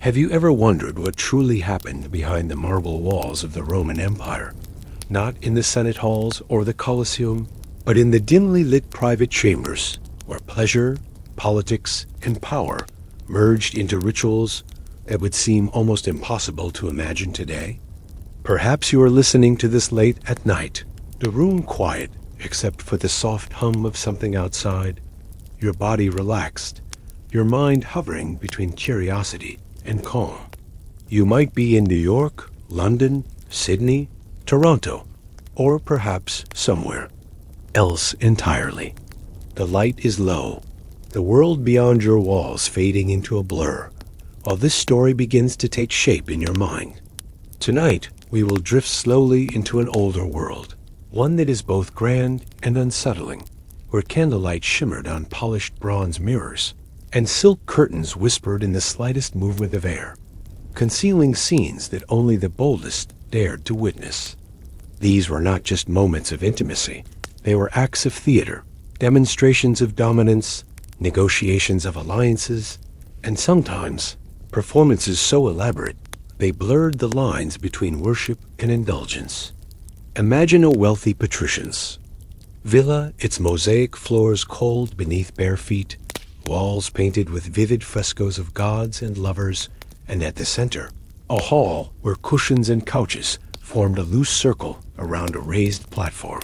Have you ever wondered what truly happened behind the marble walls of the Roman Empire? Not in the Senate halls or the Colosseum, but in the dimly lit private chambers where pleasure, politics, and power merged into rituals that would seem almost impossible to imagine today? Perhaps you are listening to this late at night, the room quiet except for the soft hum of something outside, your body relaxed, your mind hovering between curiosity and calm. You might be in New York, London, Sydney, Toronto, or perhaps somewhere else entirely. The light is low, the world beyond your walls fading into a blur, while this story begins to take shape in your mind. Tonight, we will drift slowly into an older world, one that is both grand and unsettling, where candlelight shimmered on polished bronze mirrors, and silk curtains whispered in the slightest movement of air, concealing scenes that only the boldest dared to witness. These were not just moments of intimacy, they were acts of theater, demonstrations of dominance, negotiations of alliances, and sometimes performances so elaborate they blurred the lines between worship and indulgence. Imagine a wealthy patrician's villa, its mosaic floors cold beneath bare feet, walls painted with vivid frescoes of gods and lovers, and at the center, a hall where cushions and couches formed a loose circle around a raised platform.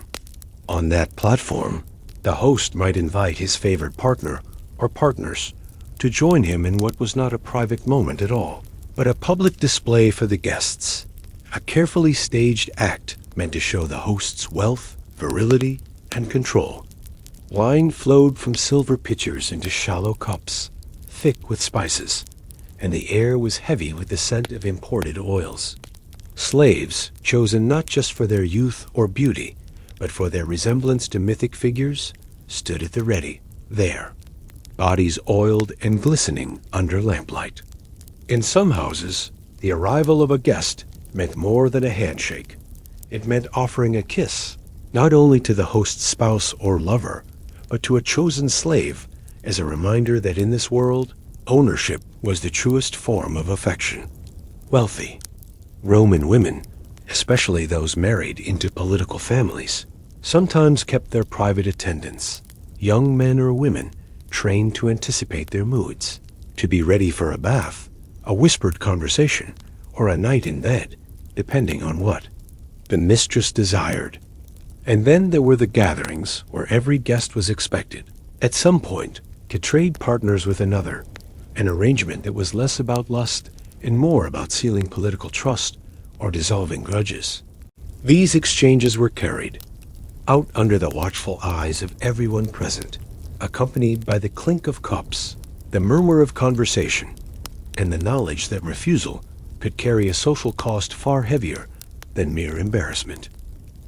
On that platform, the host might invite his favorite partner or partners to join him in what was not a private moment at all, but a public display for the guests, a carefully staged act meant to show the host's wealth, virility, and control. Wine flowed from silver pitchers into shallow cups, thick with spices, and the air was heavy with the scent of imported oils. Slaves, chosen not just for their youth or beauty, but for their resemblance to mythic figures, stood at the ready, there, bodies oiled and glistening under lamplight. In some houses, the arrival of a guest meant more than a handshake. It meant offering a kiss, not only to the host's spouse or lover, but to a chosen slave, as a reminder that in this world, ownership was the truest form of affection. Wealthy Roman women, especially those married into political families, sometimes kept their private attendants, young men or women trained to anticipate their moods, to be ready for a bath, a whispered conversation, or a night in bed, depending on what the mistress desired. And then there were the gatherings where every guest was expected, at some point, to trade partners with another, an arrangement that was less about lust and more about sealing political trust or dissolving grudges. These exchanges were carried out under the watchful eyes of everyone present, accompanied by the clink of cups, the murmur of conversation, and the knowledge that refusal could carry a social cost far heavier than mere embarrassment.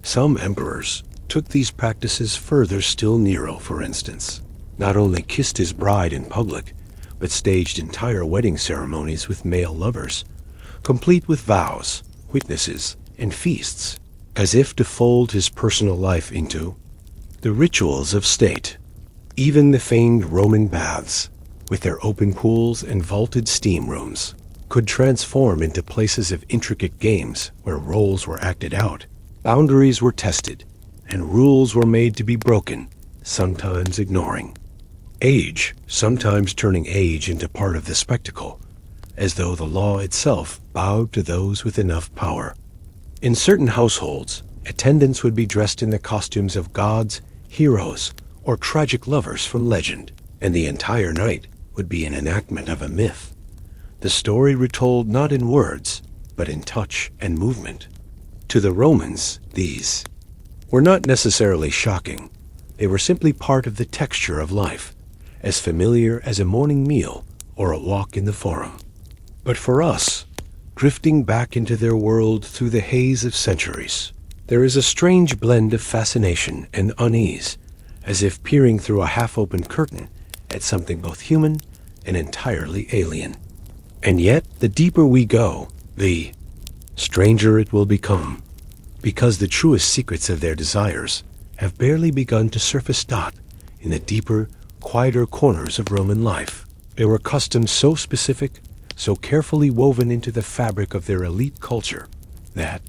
Some emperors took these practices further still. Nero, for instance, not only kissed his bride in public, but staged entire wedding ceremonies with male lovers, complete with vows, witnesses, and feasts, as if to fold his personal life into the rituals of state. Even the famed Roman baths, with their open pools and vaulted steam rooms, could transform into places of intricate games where roles were acted out, boundaries were tested, and rules were made to be broken, sometimes ignoring age, sometimes turning age into part of the spectacle, as though the law itself bowed to those with enough power. In certain households, attendants would be dressed in the costumes of gods, heroes, or tragic lovers from legend, and the entire night would be an enactment of a myth, the story retold not in words, but in touch and movement. To the Romans, these were not necessarily shocking. They were simply part of the texture of life, as familiar as a morning meal or a walk in the forum. But for us, drifting back into their world through the haze of centuries, there is a strange blend of fascination and unease, as if peering through a half-open curtain at something both human and entirely alien. And yet, the deeper we go, the stranger it will become, because the truest secrets of their desires have barely begun to surface in the deeper, quieter corners of Roman life. There were customs so specific, so carefully woven into the fabric of their elite culture that,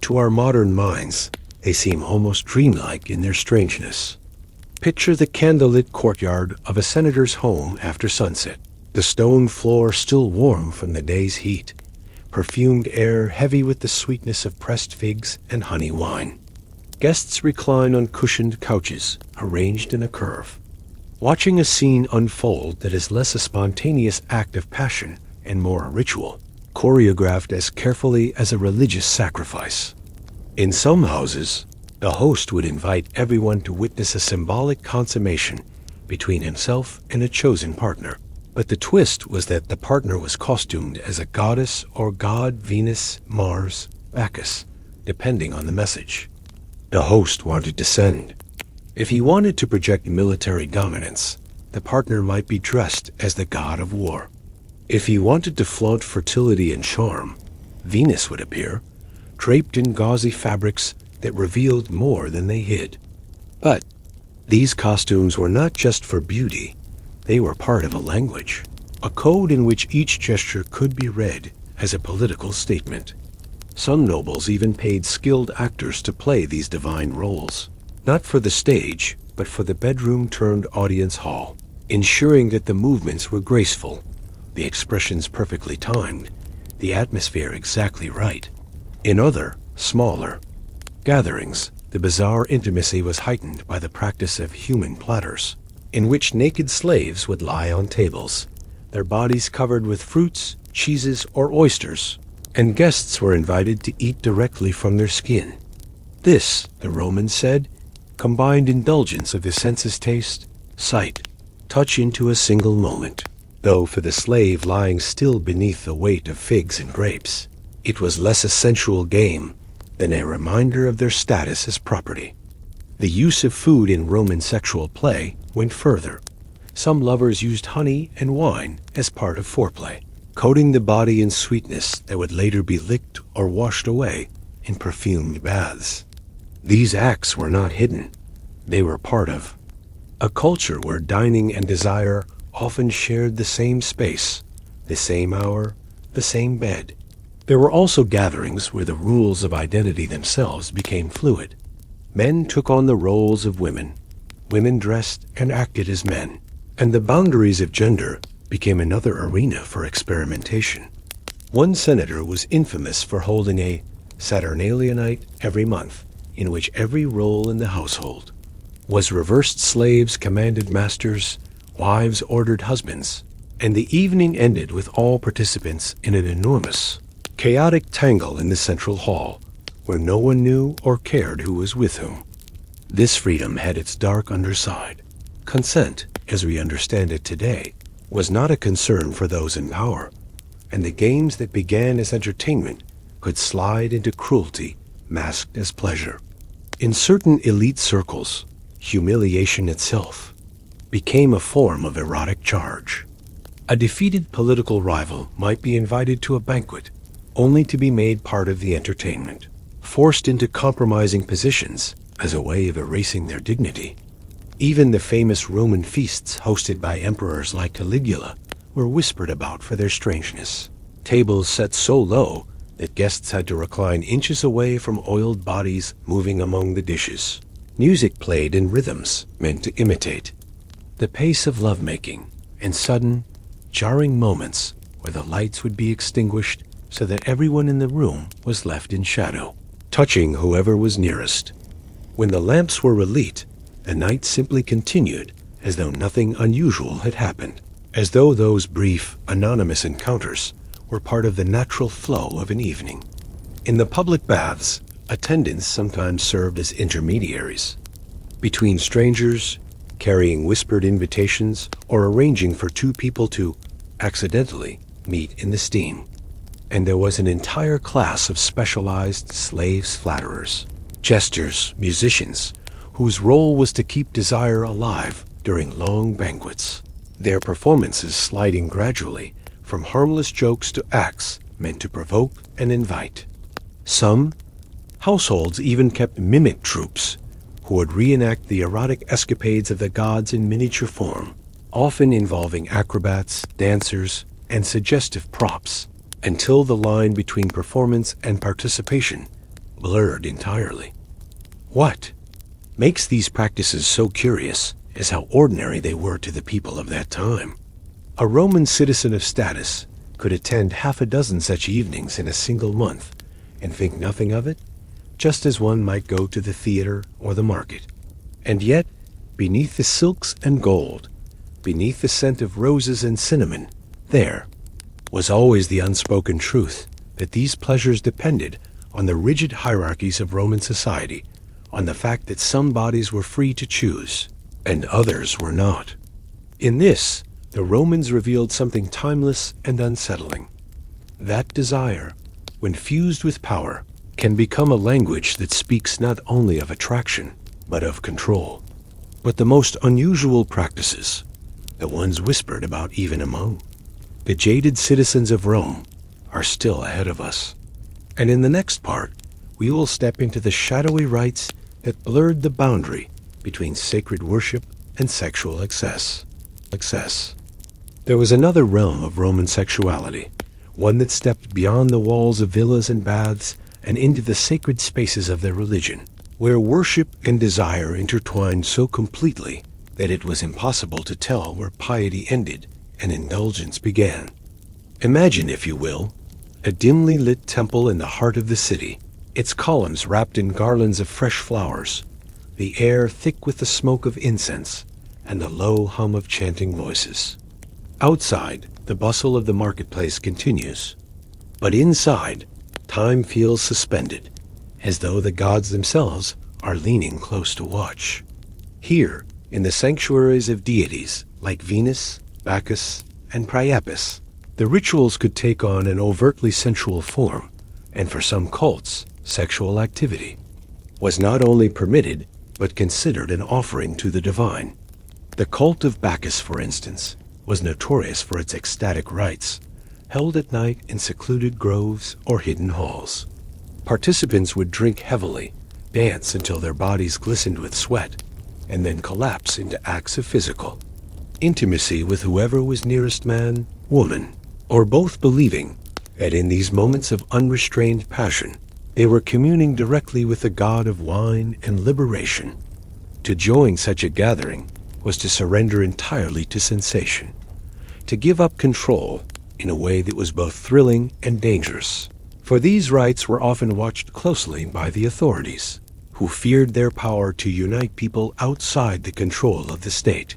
to our modern minds, they seem almost dreamlike in their strangeness. Picture the candlelit courtyard of a senator's home after sunset, the stone floor still warm from the day's heat, perfumed air heavy with the sweetness of pressed figs and honey wine. Guests recline on cushioned couches, arranged in a curve, watching a scene unfold that is less a spontaneous act of passion and more a ritual, choreographed as carefully as a religious sacrifice. In some houses, the host would invite everyone to witness a symbolic consummation between himself and a chosen partner. But the twist was that the partner was costumed as a goddess or god, Venus, Mars, Bacchus, depending on the message the host wanted to send. If he wanted to project military dominance, the partner might be dressed as the god of war. If he wanted to flaunt fertility and charm, Venus would appear, draped in gauzy fabrics that revealed more than they hid. But these costumes were not just for beauty. They were part of a language, a code in which each gesture could be read as a political statement. Some nobles even paid skilled actors to play these divine roles, not for the stage, but for the bedroom-turned-audience hall, ensuring that the movements were graceful, the expressions perfectly timed, the atmosphere exactly right. In other, smaller gatherings, the bizarre intimacy was heightened by the practice of human platters, in which naked slaves would lie on tables, their bodies covered with fruits, cheeses, or oysters, and guests were invited to eat directly from their skin. This, the Romans said, combined indulgence of the senses taste, sight, touch into a single moment. Though for the slave lying still beneath the weight of figs and grapes, it was less a sensual game than a reminder of their status as property. The use of food in Roman sexual play went further. Some lovers used honey and wine as part of foreplay, coating the body in sweetness that would later be licked or washed away in perfumed baths. These acts were not hidden. They were part of a culture where dining and desire often shared the same space, the same hour, the same bed. There were also gatherings where the rules of identity themselves became fluid. Men took on the roles of women. Women dressed and acted as men. And the boundaries of gender became another arena for experimentation. One senator was infamous for holding a Saturnalia night every month, in which every role in the household was reversed. Slaves commanded masters, wives ordered husbands, and the evening ended with all participants in an enormous, chaotic tangle in the central hall, where no one knew or cared who was with whom. This freedom had its dark underside. Consent, as we understand it today, was not a concern for those in power, and the games that began as entertainment could slide into cruelty masked as pleasure. In certain elite circles, humiliation itself became a form of erotic charge. A defeated political rival might be invited to a banquet, only to be made part of the entertainment, forced into compromising positions as a way of erasing their dignity. Even the famous Roman feasts hosted by emperors like Caligula were whispered about for their strangeness. Tables set so low that guests had to recline inches away from oiled bodies moving among the dishes. Music played in rhythms meant to imitate the pace of lovemaking, and sudden, jarring moments where the lights would be extinguished so that everyone in the room was left in shadow, touching whoever was nearest. When the lamps were relit, the night simply continued as though nothing unusual had happened, as though those brief, anonymous encounters were part of the natural flow of an evening. In the public baths, attendants sometimes served as intermediaries between strangers, carrying whispered invitations or arranging for two people to accidentally meet in the steam. And there was an entire class of specialized slaves flatterers, jesters, musicians, whose role was to keep desire alive during long banquets, their performances sliding gradually from harmless jokes to acts meant to provoke and invite. Some households even kept mimic troupes who would reenact the erotic escapades of the gods in miniature form, often involving acrobats, dancers, and suggestive props, until the line between performance and participation blurred entirely. What makes these practices so curious is how ordinary they were to the people of that time. A Roman citizen of status could attend half a dozen such evenings in a single month and think nothing of it, just as one might go to the theater or the market. And yet, beneath the silks and gold, beneath the scent of roses and cinnamon, there was always the unspoken truth that these pleasures depended on the rigid hierarchies of Roman society, on the fact that some bodies were free to choose and others were not. In this, the Romans revealed something timeless and unsettling. That desire, when fused with power, can become a language that speaks not only of attraction, but of control. But the most unusual practices, the ones whispered about even among the jaded citizens of Rome, are still ahead of us. And in the next part, we will step into the shadowy rites that blurred the boundary between sacred worship and sexual excess. There was another realm of Roman sexuality, one that stepped beyond the walls of villas and baths and into the sacred spaces of their religion, where worship and desire intertwined so completely that it was impossible to tell where piety ended and indulgence began. Imagine, if you will, a dimly lit temple in the heart of the city, its columns wrapped in garlands of fresh flowers, the air thick with the smoke of incense, and the low hum of chanting voices. Outside, the bustle of the marketplace continues, but inside, time feels suspended, as though the gods themselves are leaning close to watch. Here, in the sanctuaries of deities like Venus, Bacchus, and Priapus, the rituals could take on an overtly sensual form, and for some cults, sexual activity was not only permitted, but considered an offering to the divine. The cult of Bacchus, for instance, was notorious for its ecstatic rites, held at night in secluded groves or hidden halls. Participants would drink heavily, dance until their bodies glistened with sweat, and then collapse into acts of physical intimacy with whoever was nearest, man, woman, or both, believing that in these moments of unrestrained passion, they were communing directly with the god of wine and liberation. To join such a gathering was to surrender entirely to sensation, to give up control in a way that was both thrilling and dangerous. For these rites were often watched closely by the authorities, who feared their power to unite people outside the control of the state.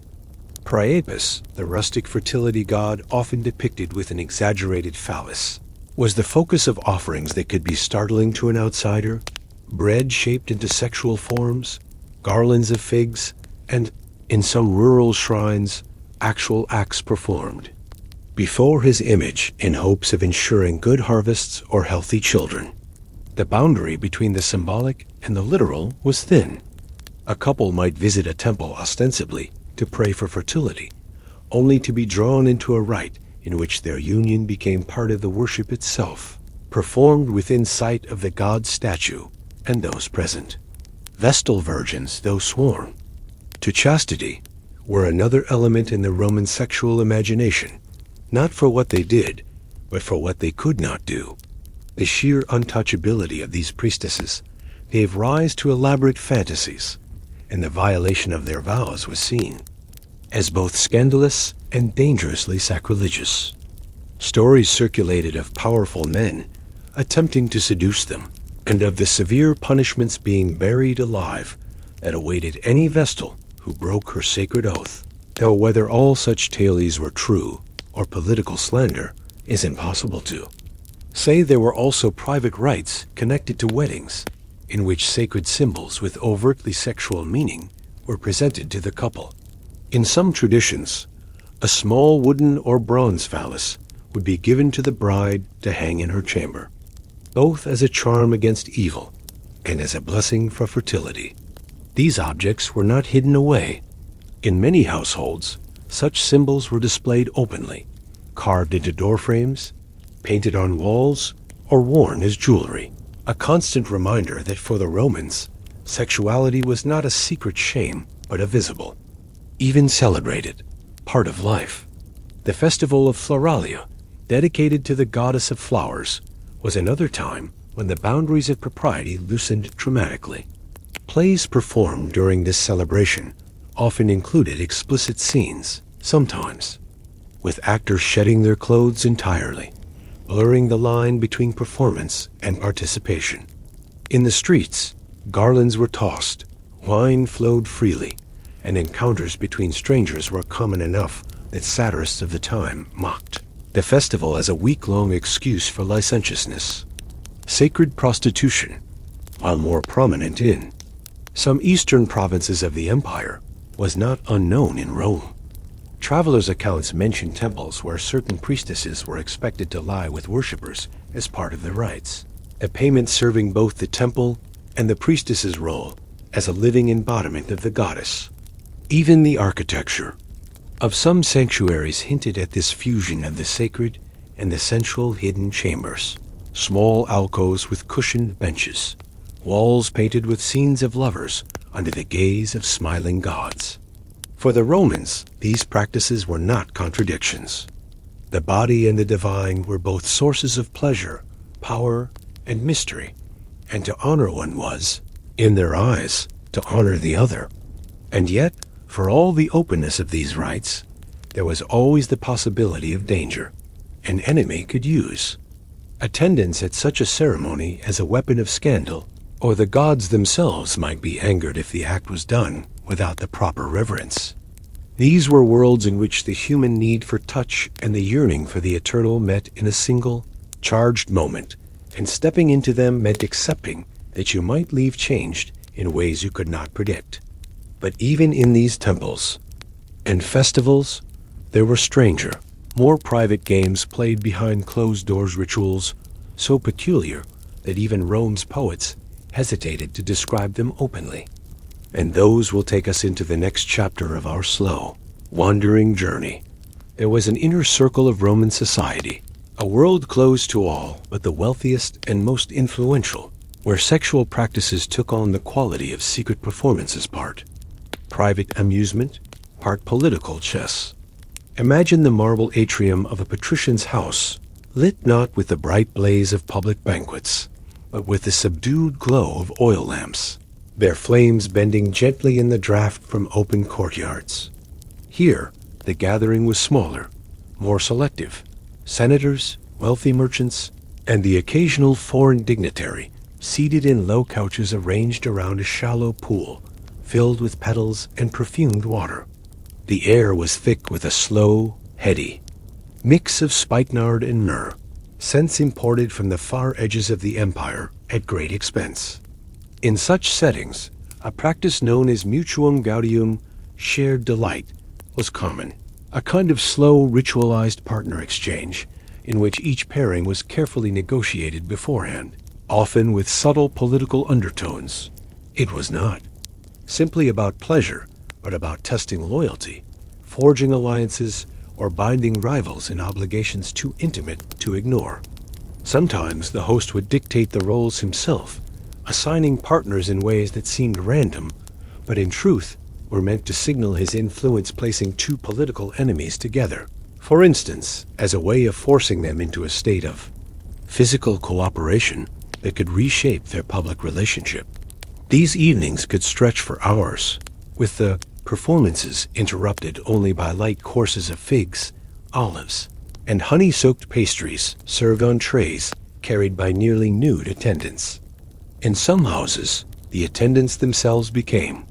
Priapus, the rustic fertility god often depicted with an exaggerated phallus, was the focus of offerings that could be startling to an outsider, bread shaped into sexual forms, garlands of figs, and, in some rural shrines, actual acts performed before his image in hopes of ensuring good harvests or healthy children. The boundary between the symbolic and the literal was thin. A couple might visit a temple ostensibly to pray for fertility, only to be drawn into a rite in which their union became part of the worship itself, performed within sight of the god's statue and those present. Vestal virgins, though sworn to chastity, were another element in the Roman sexual imagination, not for what they did, but for what they could not do. The sheer untouchability of these priestesses gave rise to elaborate fantasies, and the violation of their vows was seen as both scandalous and dangerously sacrilegious. Stories circulated of powerful men attempting to seduce them, and of the severe punishments being buried alive that awaited any Vestal who broke her sacred oath. Though whether all such tales were true or political slander is impossible to say. There were also private rites connected to weddings, in which sacred symbols with overtly sexual meaning were presented to the couple. In some traditions, a small wooden or bronze phallus would be given to the bride to hang in her chamber, both as a charm against evil and as a blessing for fertility. These objects were not hidden away. In many households, such symbols were displayed openly, carved into door frames, painted on walls, or worn as jewelry. A constant reminder that for the Romans, sexuality was not a secret shame, but a visible, even celebrated, part of life. The festival of Floralia dedicated to the goddess of flowers, was another time when the boundaries of propriety loosened dramatically. Plays performed during this celebration often included explicit scenes, sometimes with actors shedding their clothes entirely, blurring the line between performance and participation. In the streets, garlands were tossed, wine flowed freely, and encounters between strangers were common enough that satirists of the time mocked the festival as a week-long excuse for licentiousness. Sacred prostitution, while more prominent in some eastern provinces of the empire, was not unknown in Rome. Travelers' accounts mention temples where certain priestesses were expected to lie with worshippers as part of the rites, a payment serving both the temple and the priestess's role as a living embodiment of the goddess. Even the architecture of some sanctuaries hinted at this fusion of the sacred and the sensual hidden chambers. Small alcoves with cushioned benches, walls painted with scenes of lovers under the gaze of smiling gods. For the Romans, these practices were not contradictions. The body and the divine were both sources of pleasure, power, and mystery, and to honor one was, in their eyes, to honor the other. And yet, for all the openness of these rites, there was always the possibility of danger an enemy could use attendance at such a ceremony as a weapon of scandal, or the gods themselves might be angered if the act was done without the proper reverence. These were worlds in which the human need for touch and the yearning for the eternal met in a single, charged moment, and stepping into them meant accepting that you might leave changed in ways you could not predict. But even in these temples and festivals, there were stranger, more private games played behind closed doors, rituals so peculiar that even Rome's poets hesitated to describe them openly. And those will take us into the next chapter of our slow, wandering journey. There was an inner circle of Roman society, a world closed to all but the wealthiest and most influential, where sexual practices took on the quality of secret performances, part private amusement, part political chess. Imagine the marble atrium of a patrician's house, lit not with the bright blaze of public banquets, but with the subdued glow of oil lamps, their flames bending gently in the draught from open courtyards. Here, the gathering was smaller, more selective. Senators, wealthy merchants, and the occasional foreign dignitary seated in low couches arranged around a shallow pool filled with petals and perfumed water. The air was thick with a slow, heady mix of spikenard and myrrh, scents imported from the far edges of the empire at great expense. In such settings, a practice known as mutuum gaudium, shared delight, was common, a kind of slow, ritualized partner exchange in which each pairing was carefully negotiated beforehand, often with subtle political undertones. It was not simply about pleasure, but about testing loyalty, forging alliances, or binding rivals in obligations too intimate to ignore. Sometimes the host would dictate the roles himself, assigning partners in ways that seemed random, but in truth were meant to signal his influence, placing two political enemies together, for instance, as a way of forcing them into a state of physical cooperation that could reshape their public relationship. These evenings could stretch for hours, with the performances interrupted only by light courses of figs, olives, and honey-soaked pastries served on trays carried by nearly nude attendants. In some houses, the attendants themselves became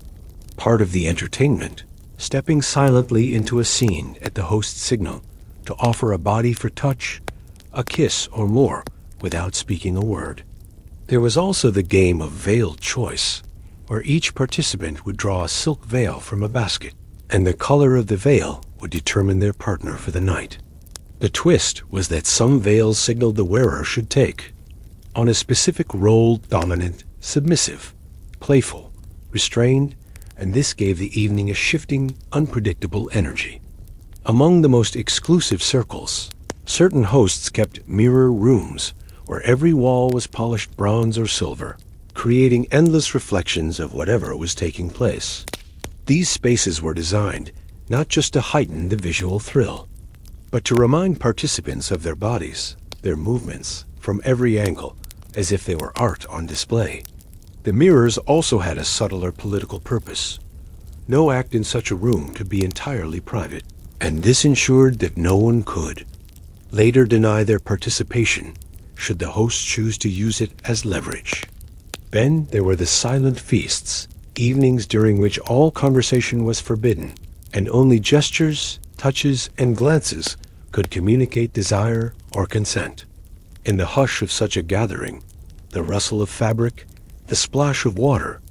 part of the entertainment, stepping silently into a scene at the host's signal to offer a body for touch, a kiss or more, without speaking a word. There was also the game of veiled choice, where each participant would draw a silk veil from a basket, and the color of the veil would determine their partner for the night. The twist was that some veils signaled the wearer should take on a specific role: dominant, submissive, playful, restrained, and this gave the evening a shifting, unpredictable energy. Among the most exclusive circles, certain hosts kept mirror rooms where every wall was polished bronze or silver, creating endless reflections of whatever was taking place. These spaces were designed not just to heighten the visual thrill, but to remind participants of their bodies, their movements, from every angle, as if they were art on display. The mirrors also had a subtler political purpose. No act in such a room could be entirely private, and this ensured that no one could later deny their participation should the host choose to use it as leverage. Then there were the silent feasts, evenings during which all conversation was forbidden, and only gestures, touches, and glances could communicate desire or consent. In the hush of such a gathering, the rustle of fabric, the splash of water,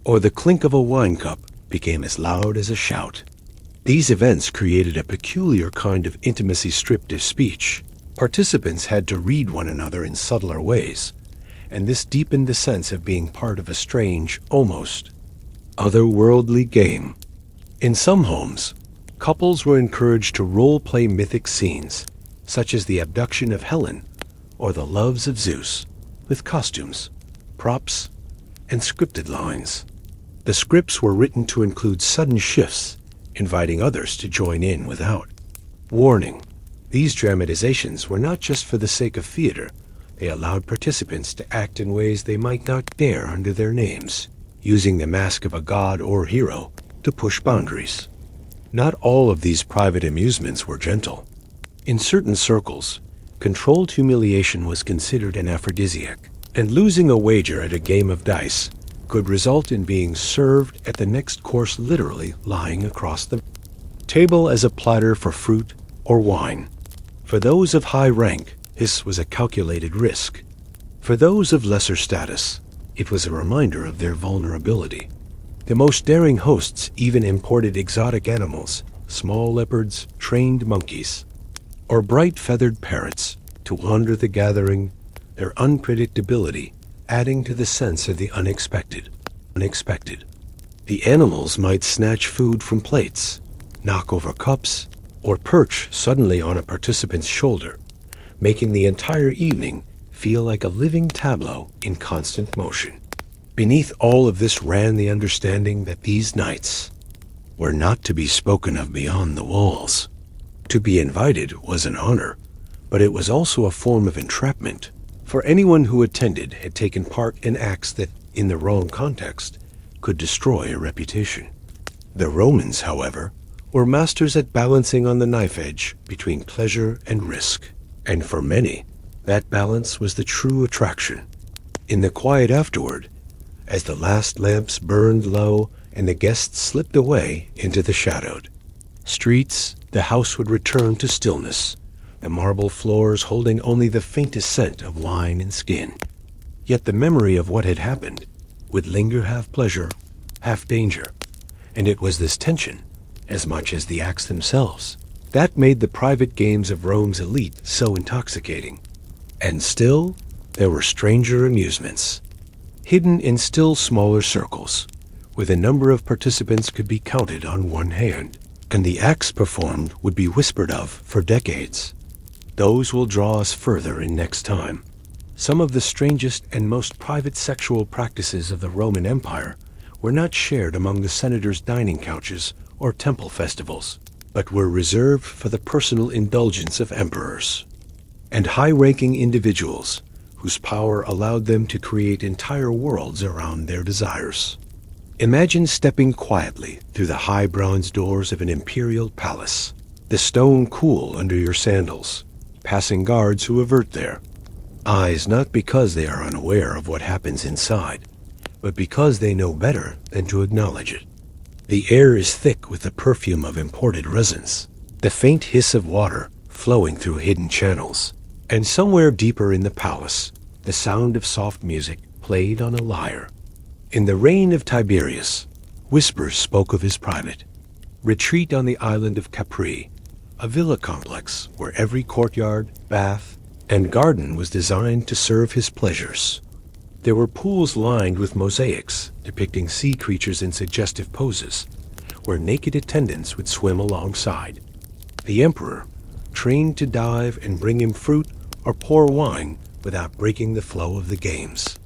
or the clink of a wine cup became as loud as a shout. These events created a peculiar kind of intimacy stripped of speech. Participants had to read one another in subtler ways, and this deepened the sense of being part of a strange, almost otherworldly game. In some homes, couples were encouraged to role-play mythic scenes, such as the abduction of Helen or the loves of Zeus, with costumes, props, and scripted lines. The scripts were written to include sudden shifts, inviting others to join in without warning. These dramatizations were not just for the sake of theater. They allowed participants to act in ways they might not dare under their names, using the mask of a god or hero to push boundaries. Not all of these private amusements were gentle. In certain circles, controlled humiliation was considered an aphrodisiac, and losing a wager at a game of dice could result in being served at the next course literally lying across the table as a platter for fruit or wine. For those of high rank, this was a calculated risk. For those of lesser status, it was a reminder of their vulnerability. The most daring hosts even imported exotic animals, small leopards, trained monkeys, or bright feathered parrots to wander the gathering, their unpredictability adding to the sense of the unexpected. The animals might snatch food from plates, knock over cups, or perch suddenly on a participant's shoulder, making the entire evening feel like a living tableau in constant motion. Beneath all of this ran the understanding that these nights were not to be spoken of beyond the walls. To be invited was an honor, but it was also a form of entrapment, for anyone who attended had taken part in acts that, in the wrong context, could destroy a reputation. The Romans, however, were masters at balancing on the knife edge between pleasure and risk, and for many, that balance was the true attraction. In the quiet afterward, as the last lamps burned low and the guests slipped away into the shadowed streets, the house would return to stillness, the marble floors holding only the faintest scent of wine and skin. Yet the memory of what had happened would linger half pleasure, half danger, and it was this tension, as much as the acts themselves, that made the private games of Rome's elite so intoxicating. And still, there were stranger amusements, hidden in still smaller circles, where the number of participants could be counted on one hand, and the acts performed would be whispered of for decades. Those will draw us further in next time. Some of the strangest and most private sexual practices of the Roman Empire were not shared among the senators' dining couches or temple festivals, but were reserved for the personal indulgence of emperors and high-ranking individuals whose power allowed them to create entire worlds around their desires. Imagine stepping quietly through the high bronze doors of an imperial palace, the stone cool under your sandals, passing guards who avert their eyes not because they are unaware of what happens inside, but because they know better than to acknowledge it. The air is thick with the perfume of imported resins, the faint hiss of water flowing through hidden channels, and somewhere deeper in the palace, the sound of soft music played on a lyre. In the reign of Tiberius, whispers spoke of his private retreat on the island of Capri, a villa complex where every courtyard, bath, and garden was designed to serve his pleasures. There were pools lined with mosaics depicting sea creatures in suggestive poses, where naked attendants would swim alongside. The emperor, trained to dive and bring him fruit or pour wine without breaking the flow of the games.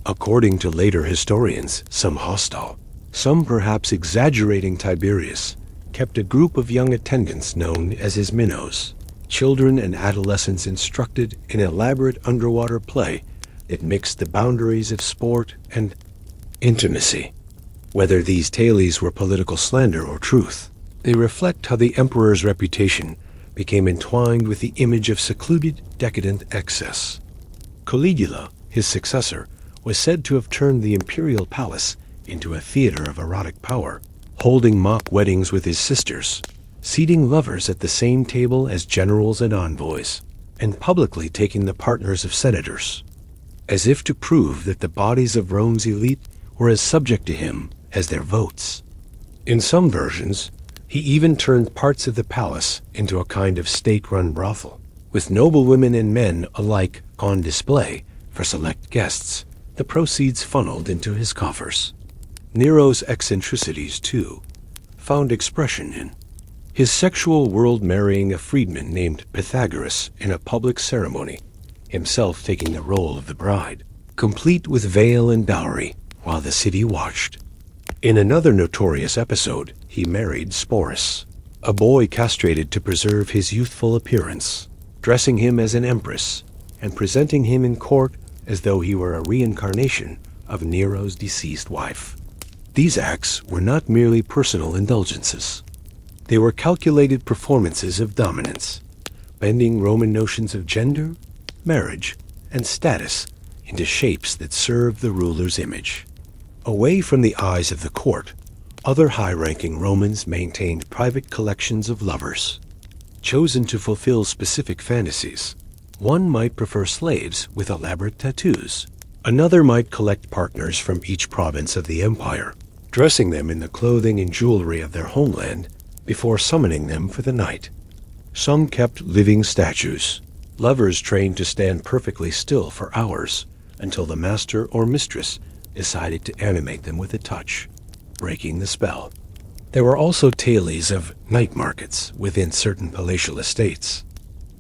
According to later historians, some hostile, some perhaps exaggerating Tiberius, kept a group of young attendants known as his minnows, children and adolescents instructed in elaborate underwater play that mixed the boundaries of sport and intimacy. Whether these tales were political slander or truth, they reflect how the emperor's reputation became entwined with the image of secluded, decadent excess. Caligula, his successor, was said to have turned the imperial palace into a theater of erotic power, holding mock weddings with his sisters, seating lovers at the same table as generals and envoys, and publicly taking the partners of senators, as if to prove that the bodies of Rome's elite were as subject to him as their votes. In some versions, he even turned parts of the palace into a kind of state-run brothel, with noblewomen and men alike on display for select guests, the proceeds funneled into his coffers. Nero's eccentricities, too, found expression in his sexual world, marrying a freedman named Pythagoras in a public ceremony, himself taking the role of the bride, complete with veil and dowry, while the city watched. In another notorious episode, he married Sporus, a boy castrated to preserve his youthful appearance, dressing him as an empress and presenting him in court as though he were a reincarnation of Nero's deceased wife. These acts were not merely personal indulgences. They were calculated performances of dominance, bending Roman notions of gender, marriage, and status into shapes that served the ruler's image. Away from the eyes of the court, other high-ranking Romans maintained private collections of lovers, chosen to fulfill specific fantasies. One might prefer slaves with elaborate tattoos. Another might collect partners from each province of the empire, dressing them in the clothing and jewelry of their homeland before summoning them for the night. Some kept living statues, lovers trained to stand perfectly still for hours until the master or mistress decided to animate them with a touch, breaking the spell. There were also tales of night markets within certain palatial estates,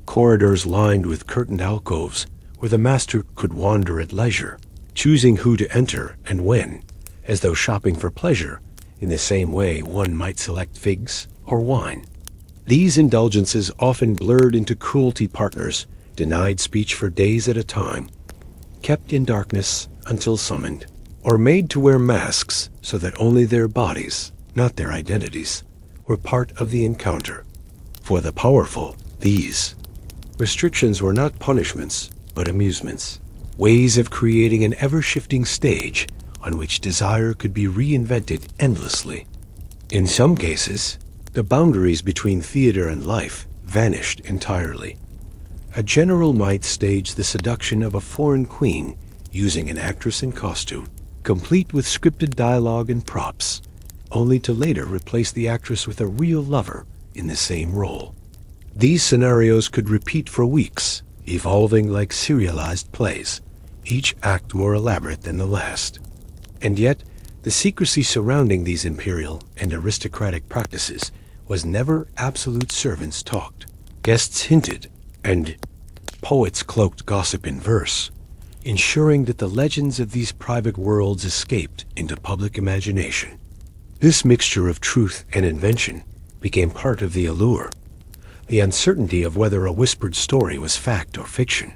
corridors lined with curtained alcoves where the master could wander at leisure, choosing who to enter and when, as though shopping for pleasure in the same way one might select figs or wine. These indulgences often blurred into cruelty partners, denied speech for days at a time, kept in darkness until summoned, or made to wear masks so that only their bodies, not their identities, were part of the encounter. For the powerful, these restrictions were not punishments, but amusements, ways of creating an ever-shifting stage on which desire could be reinvented endlessly. In some cases, the boundaries between theater and life vanished entirely. A general might stage the seduction of a foreign queen using an actress in costume, complete with scripted dialogue and props, only to later replace the actress with a real lover in the same role. These scenarios could repeat for weeks, evolving like serialized plays, each act more elaborate than the last. And yet, the secrecy surrounding these imperial and aristocratic practices was never absolute. Servants talked, guests hinted, and poets cloaked gossip in verse, ensuring that the legends of these private worlds escaped into public imagination. This mixture of truth and invention became part of the allure. The uncertainty of whether a whispered story was fact or fiction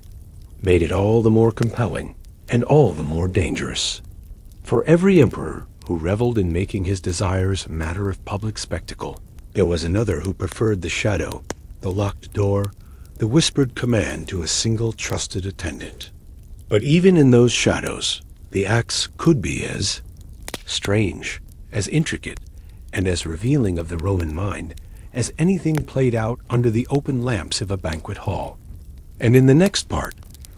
made it all the more compelling and all the more dangerous. For every emperor who reveled in making his desires matter of public spectacle, there was another who preferred the shadow, the locked door, the whispered command to a single trusted attendant. But even in those shadows, the acts could be as strange, as intricate, and as revealing of the Roman mind as anything played out under the open lamps of a banquet hall. And in the next part,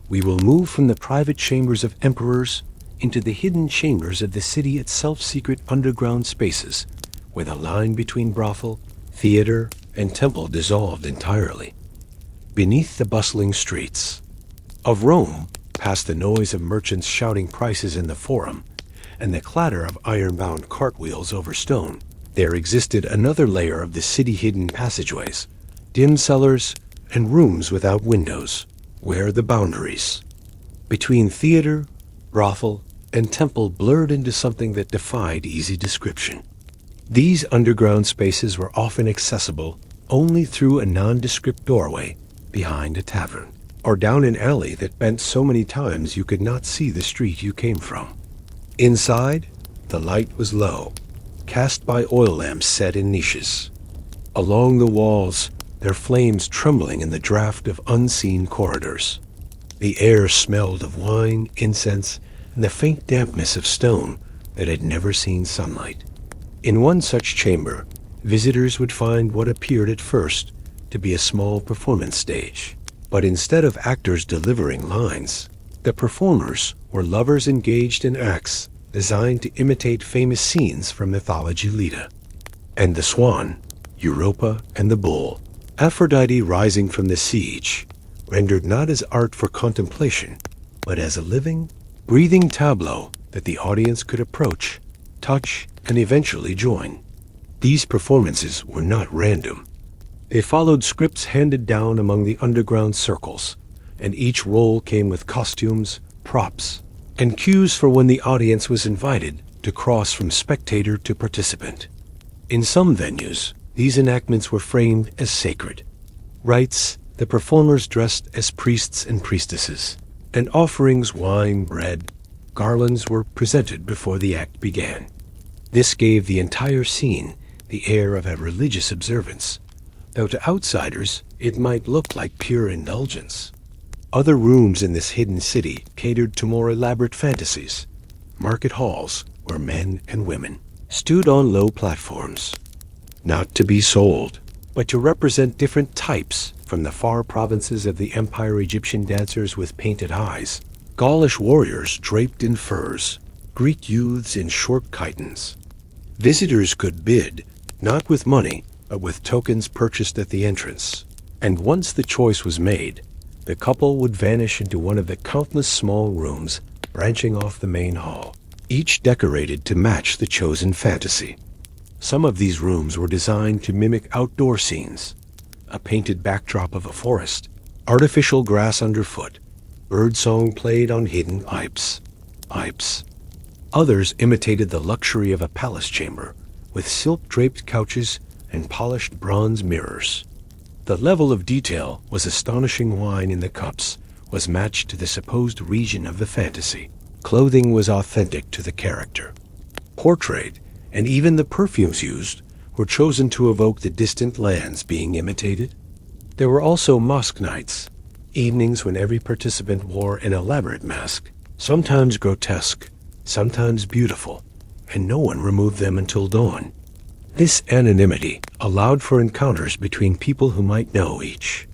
we will move from the private chambers of emperors into the hidden chambers of the city itself, secret underground spaces where the line between brothel, theater, and temple dissolved entirely. Beneath the bustling streets of Rome, past the noise of merchants shouting prices in the forum and the clatter of iron-bound cartwheels over stone, there existed another layer of the city-hidden passageways, dim cellars, and rooms without windows, where the boundaries between theater, brothel, and temple blurred into something that defied easy description. These underground spaces were often accessible only through a nondescript doorway behind a tavern, or down an alley that bent so many times you could not see the street you came from. Inside, the light was low, cast by oil lamps set in niches. Along the walls, their flames trembling in the draft of unseen corridors. The air smelled of wine, incense, and the faint dampness of stone that had never seen sunlight. In one such chamber, visitors would find what appeared at first to be a small performance stage. But instead of actors delivering lines, the performers were lovers engaged in acts designed to imitate famous scenes from mythology Leda. And the swan, Europa, and the bull, Aphrodite rising from the siege, rendered not as art for contemplation, but as a living, breathing tableau that the audience could approach, touch, and eventually join. These performances were not random. They followed scripts handed down among the underground circles, and each role came with costumes, props, and cues for when the audience was invited to cross from spectator to participant. In some venues, these enactments were framed as sacred. Rites, the performers dressed as priests and priestesses, and offerings, wine, bread, garlands were presented before the act began. This gave the entire scene the air of a religious observance, though to outsiders it might look like pure indulgence. Other rooms in this hidden city catered to more elaborate fantasies, market halls where men and women stood on low platforms, not to be sold, but to represent different types, from the far provinces of the Empire Egyptian dancers with painted eyes, Gaulish warriors draped in furs, Greek youths in short chitons. Visitors could bid, not with money, but with tokens purchased at the entrance. And once the choice was made, the couple would vanish into one of the countless small rooms branching off the main hall, each decorated to match the chosen fantasy. Some of these rooms were designed to mimic outdoor scenes, a painted backdrop of a forest, artificial grass underfoot, birdsong played on hidden pipes. Others imitated the luxury of a palace chamber, with silk-draped couches and polished bronze mirrors. The level of detail was astonishing. Wine in the cups was matched to the supposed region of the fantasy. Clothing was authentic to the character. Portrait, and even the perfumes used, were chosen to evoke the distant lands being imitated. There were also mask nights, evenings when every participant wore an elaborate mask, sometimes grotesque, sometimes beautiful, and no one removed them until dawn. This anonymity allowed for encounters between people who might know each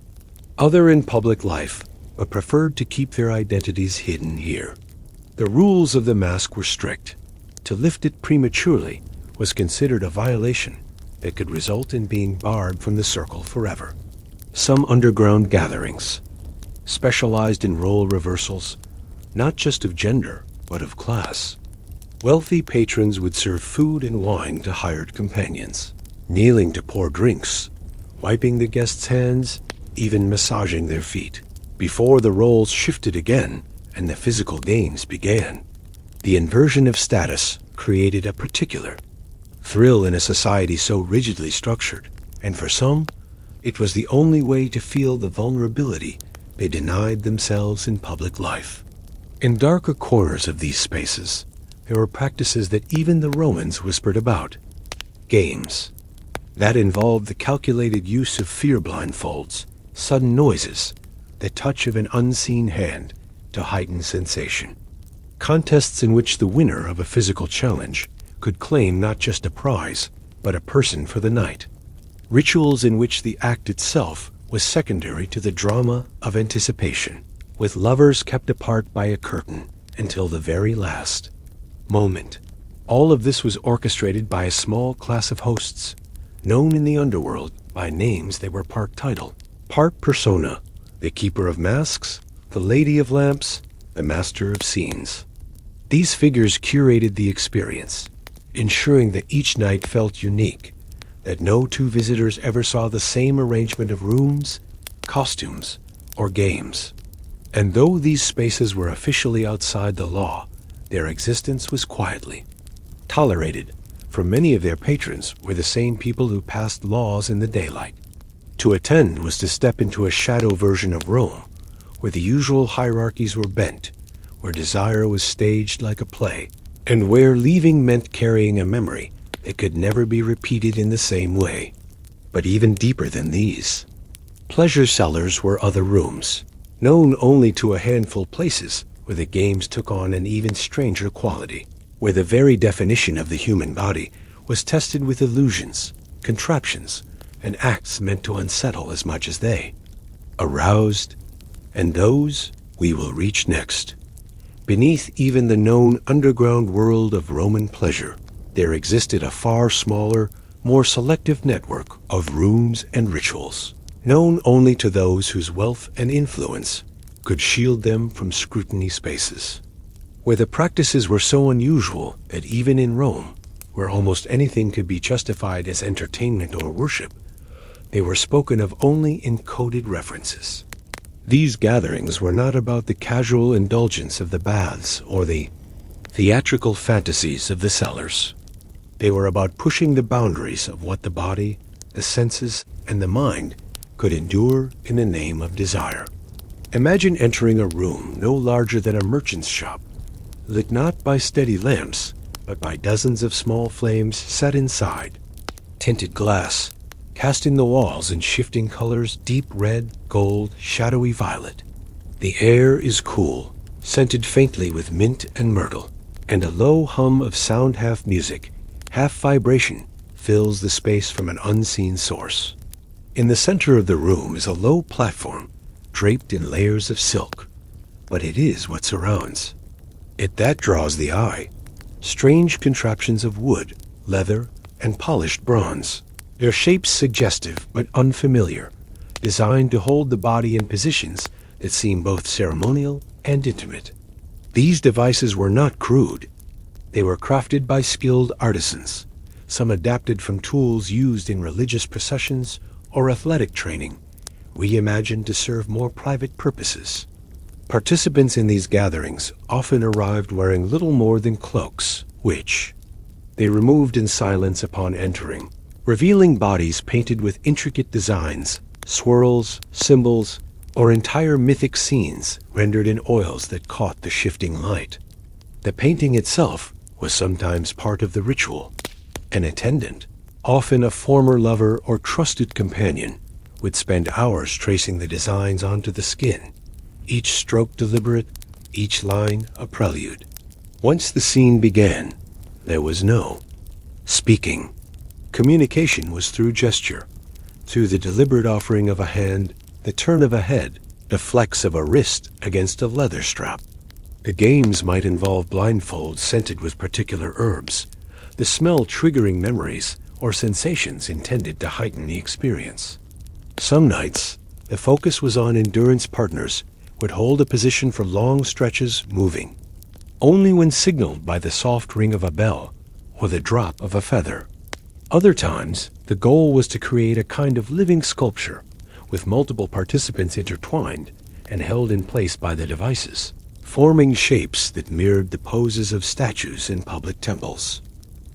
other in public life, but preferred to keep their identities hidden here. The rules of the mask were strict. To lift it prematurely was considered a violation that could result in being barred from the circle forever. Some underground gatherings specialized in role reversals, not just of gender, but of class. Wealthy patrons would serve food and wine to hired companions, kneeling to pour drinks, wiping the guests' hands, even massaging their feet. Before the roles shifted again and the physical games began, the inversion of status created a particular thrill in a society so rigidly structured, and for some, it was the only way to feel the vulnerability they denied themselves in public life. In darker corners of these spaces, there were practices that even the Romans whispered about. Games that involved the calculated use of fear blindfolds, sudden noises, the touch of an unseen hand to heighten sensation. Contests in which the winner of a physical challenge could claim not just a prize, but a person for the night. Rituals in which the act itself was secondary to the drama of anticipation, with lovers kept apart by a curtain until the very last moment. All of this was orchestrated by a small class of hosts, known in the underworld by names they were part title, part persona, the keeper of masks, the lady of lamps, the master of scenes. These figures curated the experience, ensuring that each night felt unique, that no two visitors ever saw the same arrangement of rooms, costumes, or games. And though these spaces were officially outside the law, their existence was quietly tolerated, for many of their patrons were the same people who passed laws in the daylight. To attend was to step into a shadow version of Rome, where the usual hierarchies were bent, where desire was staged like a play, and where leaving meant carrying a memory that could never be repeated in the same way. But even deeper than these, pleasure cellars were other rooms, known only to a handful places, where the games took on an even stranger quality, where the very definition of the human body was tested with illusions, contraptions, and acts meant to unsettle as much as they. Aroused, and those we will reach next. Beneath even the known underground world of Roman pleasure, there existed a far smaller, more selective network of rooms and rituals, known only to those whose wealth and influence could shield them from scrutiny spaces, where the practices were so unusual that even in Rome, where almost anything could be justified as entertainment or worship, they were spoken of only in coded references. These gatherings were not about the casual indulgence of the baths or the theatrical fantasies of the cellars. They were about pushing the boundaries of what the body, the senses, and the mind could endure in the name of desire. Imagine entering a room no larger than a merchant's shop, lit not by steady lamps, but by dozens of small flames set inside. Tinted glass, casting the walls in shifting colors, deep red, gold, shadowy violet. The air is cool, scented faintly with mint and myrtle, and a low hum of sound, half music, half vibration, fills the space from an unseen source. In the center of the room is a low platform, draped in layers of silk, but it is what surrounds it that draws the eye. Strange contraptions of wood, leather, and polished bronze, their shapes suggestive but unfamiliar, designed to hold the body in positions that seem both ceremonial and intimate. These devices were not crude. They were crafted by skilled artisans, some adapted from tools used in religious processions or athletic training, reimagined to serve more private purposes. Participants in these gatherings often arrived wearing little more than cloaks, which they removed in silence upon entering, revealing bodies painted with intricate designs, swirls, symbols, or entire mythic scenes rendered in oils that caught the shifting light. The painting itself was sometimes part of the ritual. An attendant, often a former lover or trusted companion, would spend hours tracing the designs onto the skin, each stroke deliberate, each line a prelude. Once the scene began, there was no speaking. Communication was through gesture, through the deliberate offering of a hand, the turn of a head, the flex of a wrist against a leather strap. The games might involve blindfolds scented with particular herbs, the smell triggering memories or sensations intended to heighten the experience. Some nights, the focus was on endurance. Partners would hold a position for long stretches, moving only when signaled by the soft ring of a bell or the drop of a feather. Other times, the goal was to create a kind of living sculpture, with multiple participants intertwined and held in place by the devices, forming shapes that mirrored the poses of statues in public temples.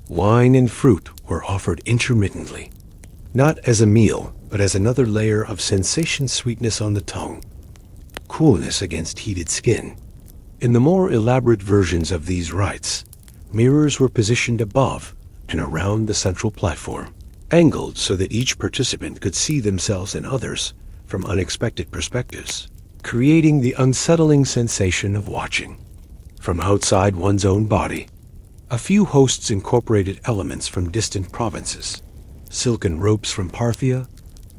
Wine and fruit were offered intermittently, not as a meal, but as another layer of sensation, sweetness on the tongue, coolness against heated skin. In the more elaborate versions of these rites, mirrors were positioned above and around the central platform, angled so that each participant could see themselves and others from unexpected perspectives, creating the unsettling sensation of watching from outside one's own body. A few hosts incorporated elements from distant provinces, silken ropes from Parthia,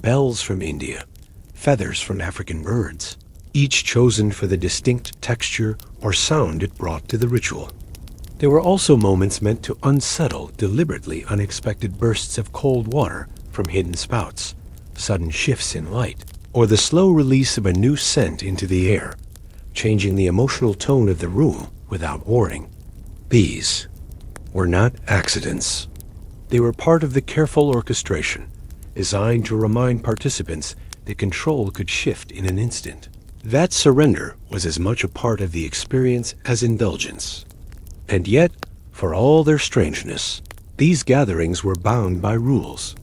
bells from India, feathers from African birds, each chosen for the distinct texture or sound it brought to the ritual. There were also moments meant to unsettle deliberately unexpected bursts of cold water from hidden spouts, sudden shifts in light, or the slow release of a new scent into the air, changing the emotional tone of the room without warning. These were not accidents. They were part of the careful orchestration, designed to remind participants that control could shift in an instant. That surrender was as much a part of the experience as indulgence. And yet, for all their strangeness, these gatherings were bound by rules.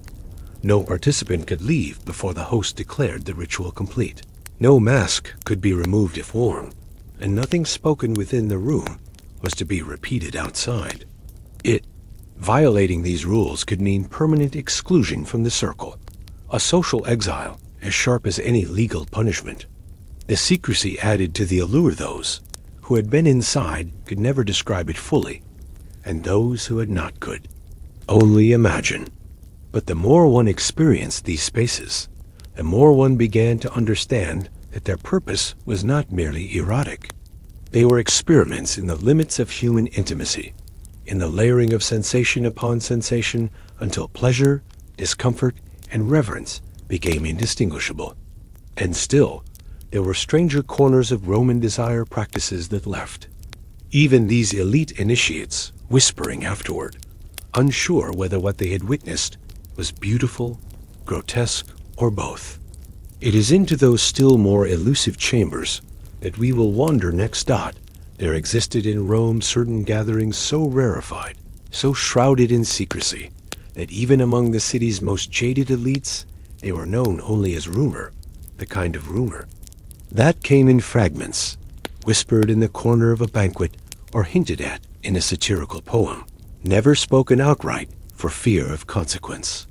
No participant could leave before the host declared the ritual complete. No mask could be removed if worn, and nothing spoken within the room was to be repeated outside. Violating these rules could mean permanent exclusion from the circle, a social exile as sharp as any legal punishment. The secrecy added to the allure. Those who had been inside could never describe it fully, and those who had not could only imagine. But the more one experienced these spaces, the more one began to understand that their purpose was not merely erotic. They were experiments in the limits of human intimacy, in the layering of sensation upon sensation until pleasure, discomfort, and reverence became indistinguishable. And still, there were stranger corners of Roman desire practices that left. Even these elite initiates whispering afterward, unsure whether what they had witnessed was beautiful, grotesque, or both. It is into those still more elusive chambers that we will wander next. There existed in Rome certain gatherings so rarefied, so shrouded in secrecy, that even among the city's most jaded elites, they were known only as rumor, the kind of rumor that came in fragments, whispered in the corner of a banquet or hinted at in a satirical poem, never spoken outright for fear of consequence.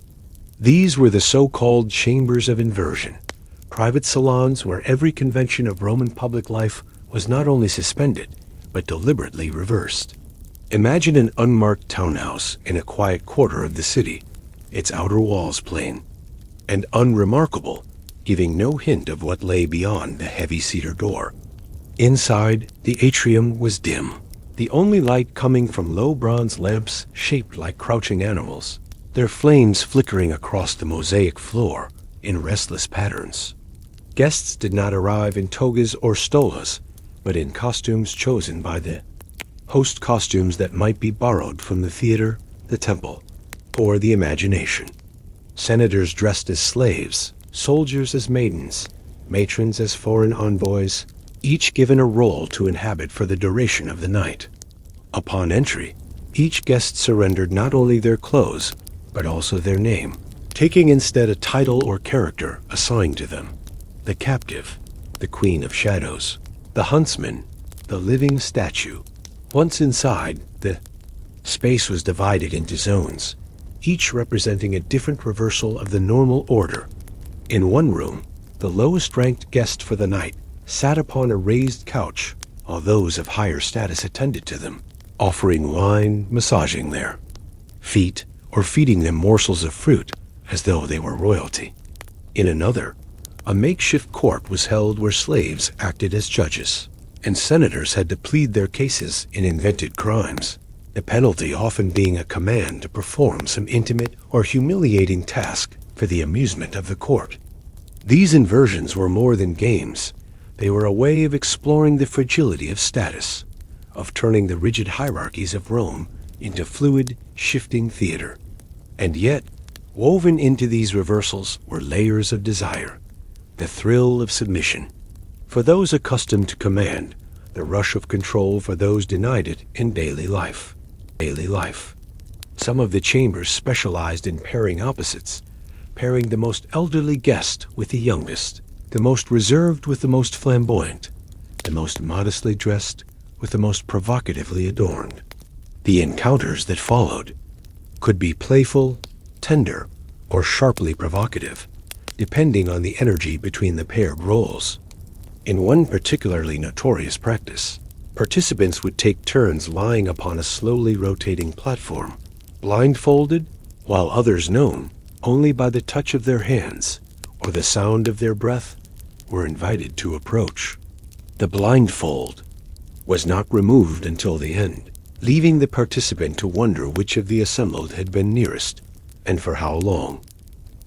These were the so-called chambers of inversion, private salons where every convention of Roman public life was not only suspended, but deliberately reversed. Imagine an unmarked townhouse in a quiet quarter of the city, its outer walls plain and unremarkable, giving no hint of what lay beyond the heavy cedar door. Inside, the atrium was dim, the only light coming from low bronze lamps shaped like crouching animals, their flames flickering across the mosaic floor in restless patterns. Guests did not arrive in togas or stolas, but in costumes chosen by the host, costumes that might be borrowed from the theater, the temple, or the imagination. Senators dressed as slaves, soldiers as maidens, matrons as foreign envoys, each given a role to inhabit for the duration of the night. Upon entry, each guest surrendered not only their clothes, but also their name, taking instead a title or character assigned to them: the captive, the queen of shadows, the huntsman, the living statue. Once inside, the space was divided into zones, each representing a different reversal of the normal order. In one room, the lowest-ranked guest for the night sat upon a raised couch, while those of higher status attended to them, offering wine, massaging their feet, or feeding them morsels of fruit as though they were royalty. In another, a makeshift court was held where slaves acted as judges, and senators had to plead their cases in invented crimes, the penalty often being a command to perform some intimate or humiliating task for the amusement of the court. These inversions were more than games. They were a way of exploring the fragility of status, of turning the rigid hierarchies of Rome into fluid, shifting theater. And yet, woven into these reversals were layers of desire, the thrill of submission for those accustomed to command, the rush of control for those denied it in daily life. Some of the chambers specialized in pairing opposites, pairing the most elderly guest with the youngest, the most reserved with the most flamboyant, the most modestly dressed with the most provocatively adorned. The encounters that followed could be playful, tender, or sharply provocative, depending on the energy between the paired roles. In one particularly notorious practice, participants would take turns lying upon a slowly rotating platform, blindfolded, while others, known only by the touch of their hands or the sound of their breath, were invited to approach. The blindfold was not removed until the end, leaving the participant to wonder which of the assembled had been nearest, and for how long.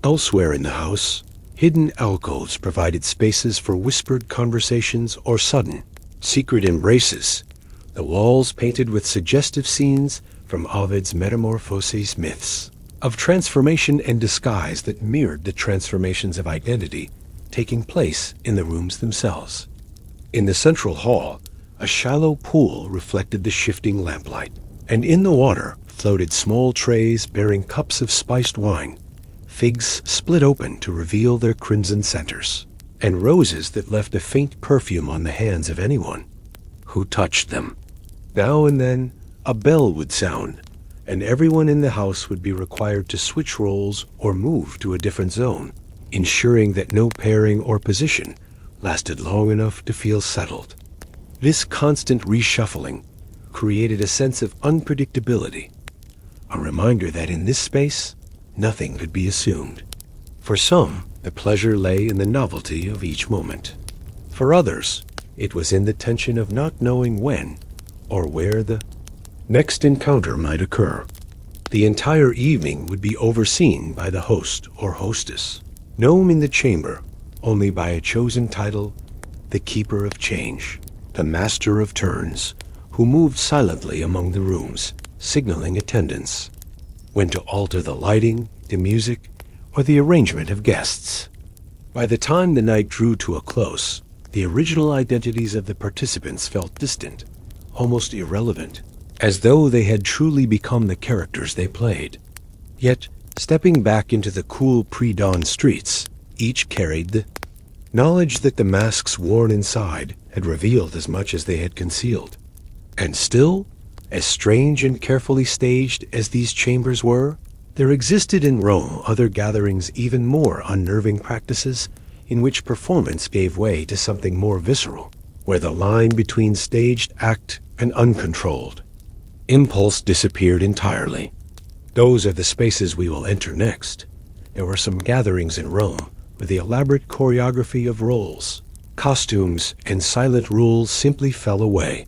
Elsewhere in the house, hidden alcoves provided spaces for whispered conversations or sudden, secret embraces, the walls painted with suggestive scenes from Ovid's Metamorphoses myths, of transformation and disguise that mirrored the transformations of identity taking place in the rooms themselves. In the central hall, a shallow pool reflected the shifting lamplight, and in the water floated small trays bearing cups of spiced wine, figs split open to reveal their crimson centers, and roses that left a faint perfume on the hands of anyone who touched them. Now and then, a bell would sound, and everyone in the house would be required to switch roles or move to a different zone, ensuring that no pairing or position lasted long enough to feel settled. This constant reshuffling created a sense of unpredictability, a reminder that in this space, nothing could be assumed. For some, the pleasure lay in the novelty of each moment. For others, it was in the tension of not knowing when or where the next encounter might occur. The entire evening would be overseen by the host or hostess, known in the chamber only by a chosen title, the Keeper of Change, the Master of Turns, who moved silently among the rooms, signaling attendance, when to alter the lighting, the music, or the arrangement of guests. By the time the night drew to a close, the original identities of the participants felt distant, almost irrelevant, as though they had truly become the characters they played. Yet, stepping back into the cool pre-dawn streets, each carried the knowledge that the masks worn inside had revealed as much as they had concealed. And still, as strange and carefully staged as these chambers were, there existed in Rome other gatherings even more unnerving practices in which performance gave way to something more visceral, where the line between staged act and uncontrolled impulse disappeared entirely. Those are the spaces we will enter next. There were some gatherings in Rome where the elaborate choreography of roles, costumes, and silent rules simply fell away,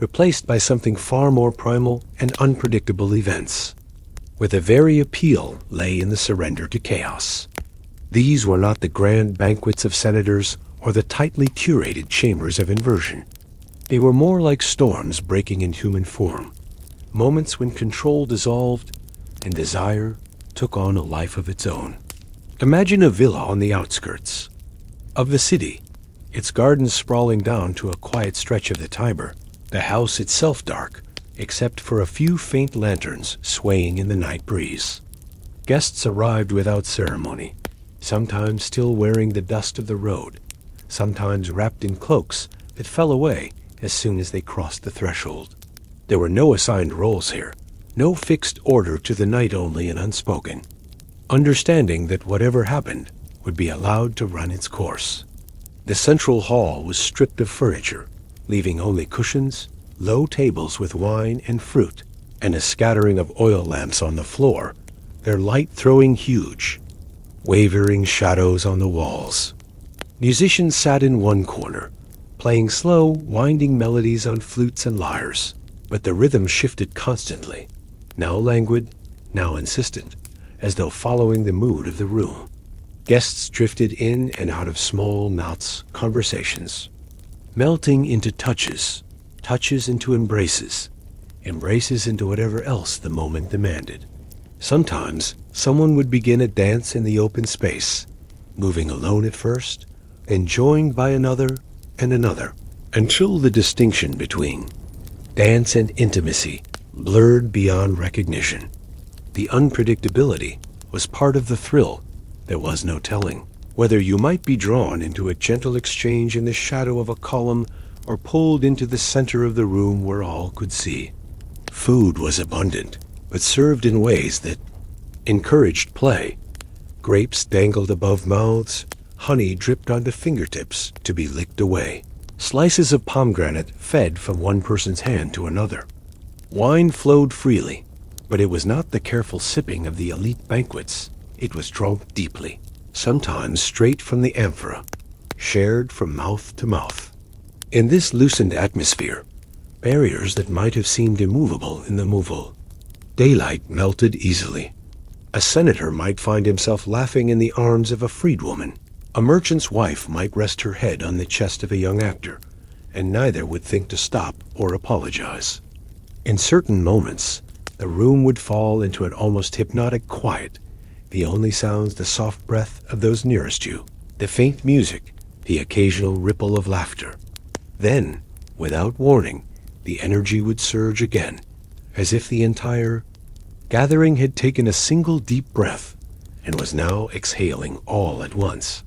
replaced by something far more primal and unpredictable events, where the very appeal lay in the surrender to chaos. These were not the grand banquets of senators or the tightly curated chambers of inversion. They were more like storms breaking in human form, moments when control dissolved and desire took on a life of its own. Imagine a villa on the outskirts of the city, its gardens sprawling down to a quiet stretch of the Tiber, the house itself dark, except for a few faint lanterns swaying in the night breeze. Guests arrived without ceremony, sometimes still wearing the dust of the road, sometimes wrapped in cloaks that fell away as soon as they crossed the threshold. There were no assigned roles here, no fixed order to the night only and unspoken, understanding that whatever happened would be allowed to run its course. The central hall was stripped of furniture, leaving only cushions, low tables with wine and fruit, and a scattering of oil lamps on the floor, their light throwing huge, wavering shadows on the walls. Musicians sat in one corner, playing slow, winding melodies on flutes and lyres, but the rhythm shifted constantly, now languid, now insistent, as though following the mood of the room. Guests drifted in and out of small mouths, conversations, melting into touches, touches into embraces, embraces into whatever else the moment demanded. Sometimes someone would begin a dance in the open space, moving alone at first, and joined by another and another, until the distinction between dance and intimacy blurred beyond recognition. The unpredictability was part of the thrill. There was no telling whether you might be drawn into a gentle exchange in the shadow of a column or pulled into the center of the room where all could see. Food was abundant, but served in ways that encouraged play. Grapes dangled above mouths, honey dripped onto fingertips to be licked away. Slices of pomegranate fed from one person's hand to another. Wine flowed freely, but it was not the careful sipping of the elite banquets. It was drunk deeply, sometimes straight from the amphora, shared from mouth to mouth. In this loosened atmosphere, barriers that might have seemed immovable in the movable daylight melted easily. A senator might find himself laughing in the arms of a freedwoman. A merchant's wife might rest her head on the chest of a young actor, and neither would think to stop or apologize. In certain moments, the room would fall into an almost hypnotic quiet, the only sounds the soft breath of those nearest you, the faint music, the occasional ripple of laughter. Then, without warning, the energy would surge again, as if the entire gathering had taken a single deep breath, and was now exhaling all at once.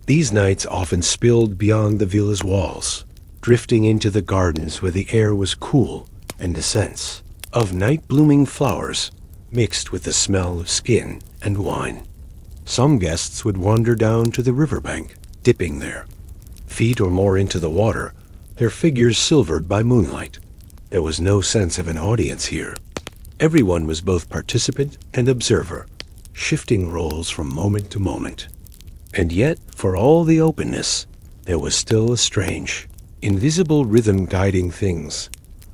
These nights often spilled beyond the villa's walls, drifting into the gardens where the air was cool and the scents of night-blooming flowers mixed with the smell of skin and wine. Some guests would wander down to the riverbank, dipping there, feet or more into the water, their figures silvered by moonlight. There was no sense of an audience here. Everyone was both participant and observer, shifting roles from moment to moment. And yet, for all the openness, there was still a strange, invisible rhythm guiding things,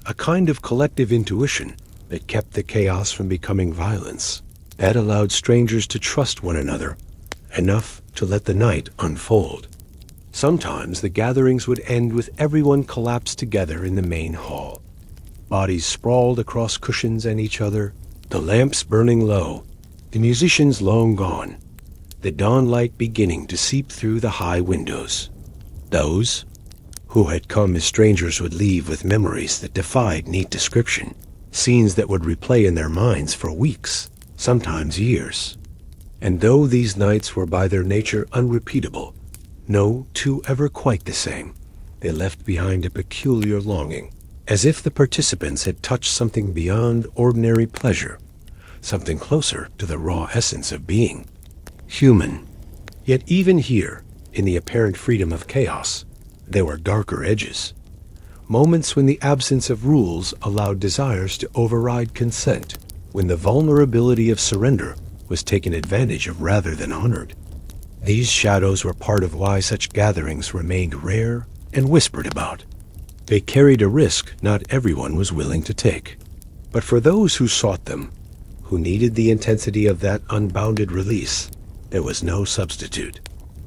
a kind of collective intuition that kept the chaos from becoming violence, that allowed strangers to trust one another enough to let the night unfold. Sometimes the gatherings would end with everyone collapsed together in the main hall, bodies sprawled across cushions and each other, the lamps burning low, the musicians long gone, the dawnlight beginning to seep through the high windows. Those who had come as strangers would leave with memories that defied neat description, scenes that would replay in their minds for weeks, sometimes years. And though these nights were by their nature unrepeatable, no two ever quite the same, they left behind a peculiar longing, as if the participants had touched something beyond ordinary pleasure, something closer to the raw essence of being human. Yet even here, in the apparent freedom of chaos, there were darker edges, moments when the absence of rules allowed desires to override consent, when the vulnerability of surrender was taken advantage of rather than honored. These shadows were part of why such gatherings remained rare and whispered about. They carried a risk not everyone was willing to take. But for those who sought them, who needed the intensity of that unbounded release, there was no substitute.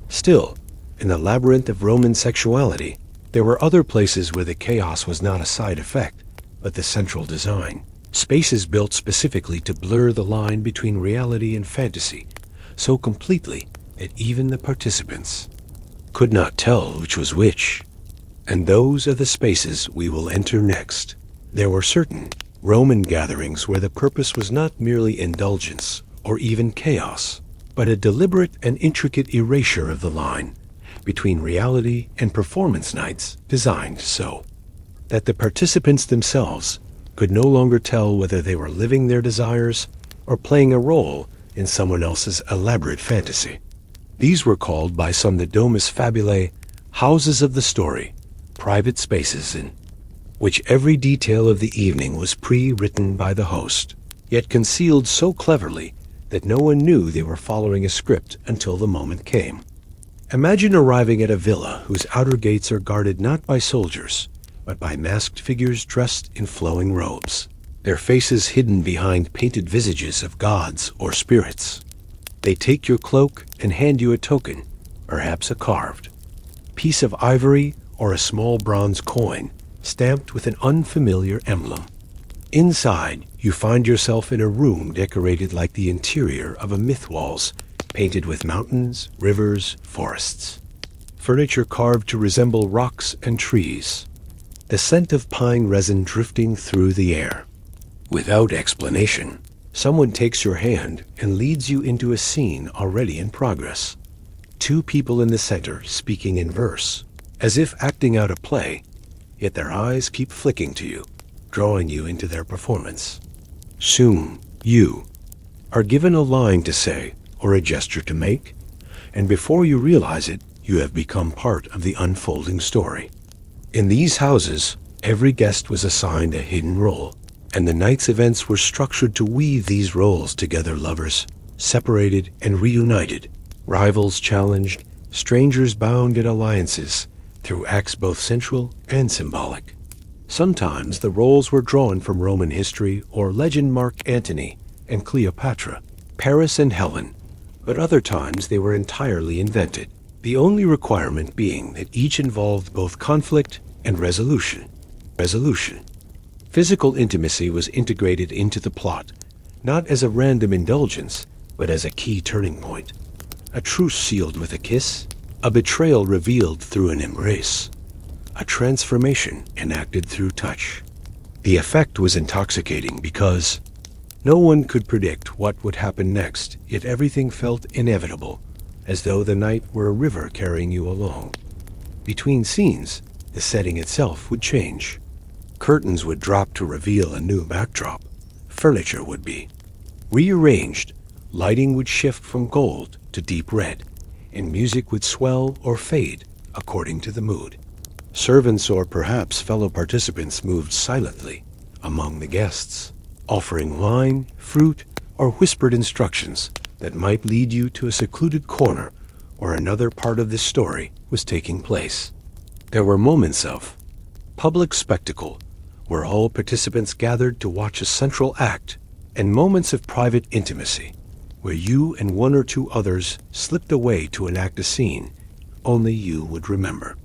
Still, in the labyrinth of Roman sexuality, there were other places where the chaos was not a side effect, but the central design. Spaces built specifically to blur the line between reality and fantasy, so completely that even the participants could not tell which was which. And those are the spaces we will enter next. There were certain Roman gatherings where the purpose was not merely indulgence or even chaos, but a deliberate and intricate erasure of the line between reality and performance nights, designed so that the participants themselves could no longer tell whether they were living their desires or playing a role in someone else's elaborate fantasy. These were called by some the domus fabulae, houses of the story, private spaces in which every detail of the evening was pre-written by the host, yet concealed so cleverly that no one knew they were following a script until the moment came. Imagine arriving at a villa whose outer gates are guarded not by soldiers, but by masked figures dressed in flowing robes, their faces hidden behind painted visages of gods or spirits. They take your cloak and hand you a token, perhaps a carved piece of ivory or a small bronze coin, stamped with an unfamiliar emblem. Inside, you find yourself in a room decorated like the interior of a myth walls, painted with mountains, rivers, forests. Furniture carved to resemble rocks and trees. The scent of pine resin drifting through the air. Without explanation, someone takes your hand and leads you into a scene already in progress. Two people in the center speaking in verse, as if acting out a play, yet their eyes keep flicking to you, drawing you into their performance. Soon, you are given a line to say or a gesture to make, and before you realize it, you have become part of the unfolding story. In these houses, every guest was assigned a hidden role, and the night's events were structured to weave these roles together. Lovers separated and reunited, rivals challenged, strangers bound in alliances, through acts both sensual and symbolic. Sometimes the roles were drawn from Roman history or legend, Mark Antony and Cleopatra, Paris and Helen, but other times they were entirely invented, the only requirement being that each involved both conflict and resolution. Physical intimacy was integrated into the plot, not as a random indulgence, but as a key turning point. A truce sealed with a kiss, a betrayal revealed through an embrace, a transformation enacted through touch. The effect was intoxicating because No one could predict what would happen next, yet everything felt inevitable, as though the night were a river carrying you along. Between scenes, the setting itself would change. Curtains would drop to reveal a new backdrop. Furniture would be rearranged. Lighting would shift from gold to deep red, and music would swell or fade according to the mood. Servants or perhaps fellow participants moved silently among the guests, offering wine, fruit, or whispered instructions that might lead you to a secluded corner where another part of this story was taking place. There were moments of public spectacle, where all participants gathered to watch a central act, and moments of private intimacy, where you and one or two others slipped away to enact a scene only you would remember.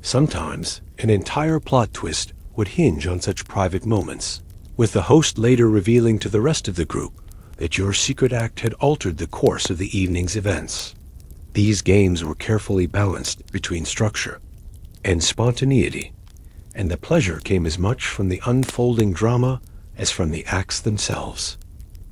Sometimes, an entire plot twist would hinge on such private moments, with the host later revealing to the rest of the group that your secret act had altered the course of the evening's events. These games were carefully balanced between structure and spontaneity, and the pleasure came as much from the unfolding drama as from the acts themselves.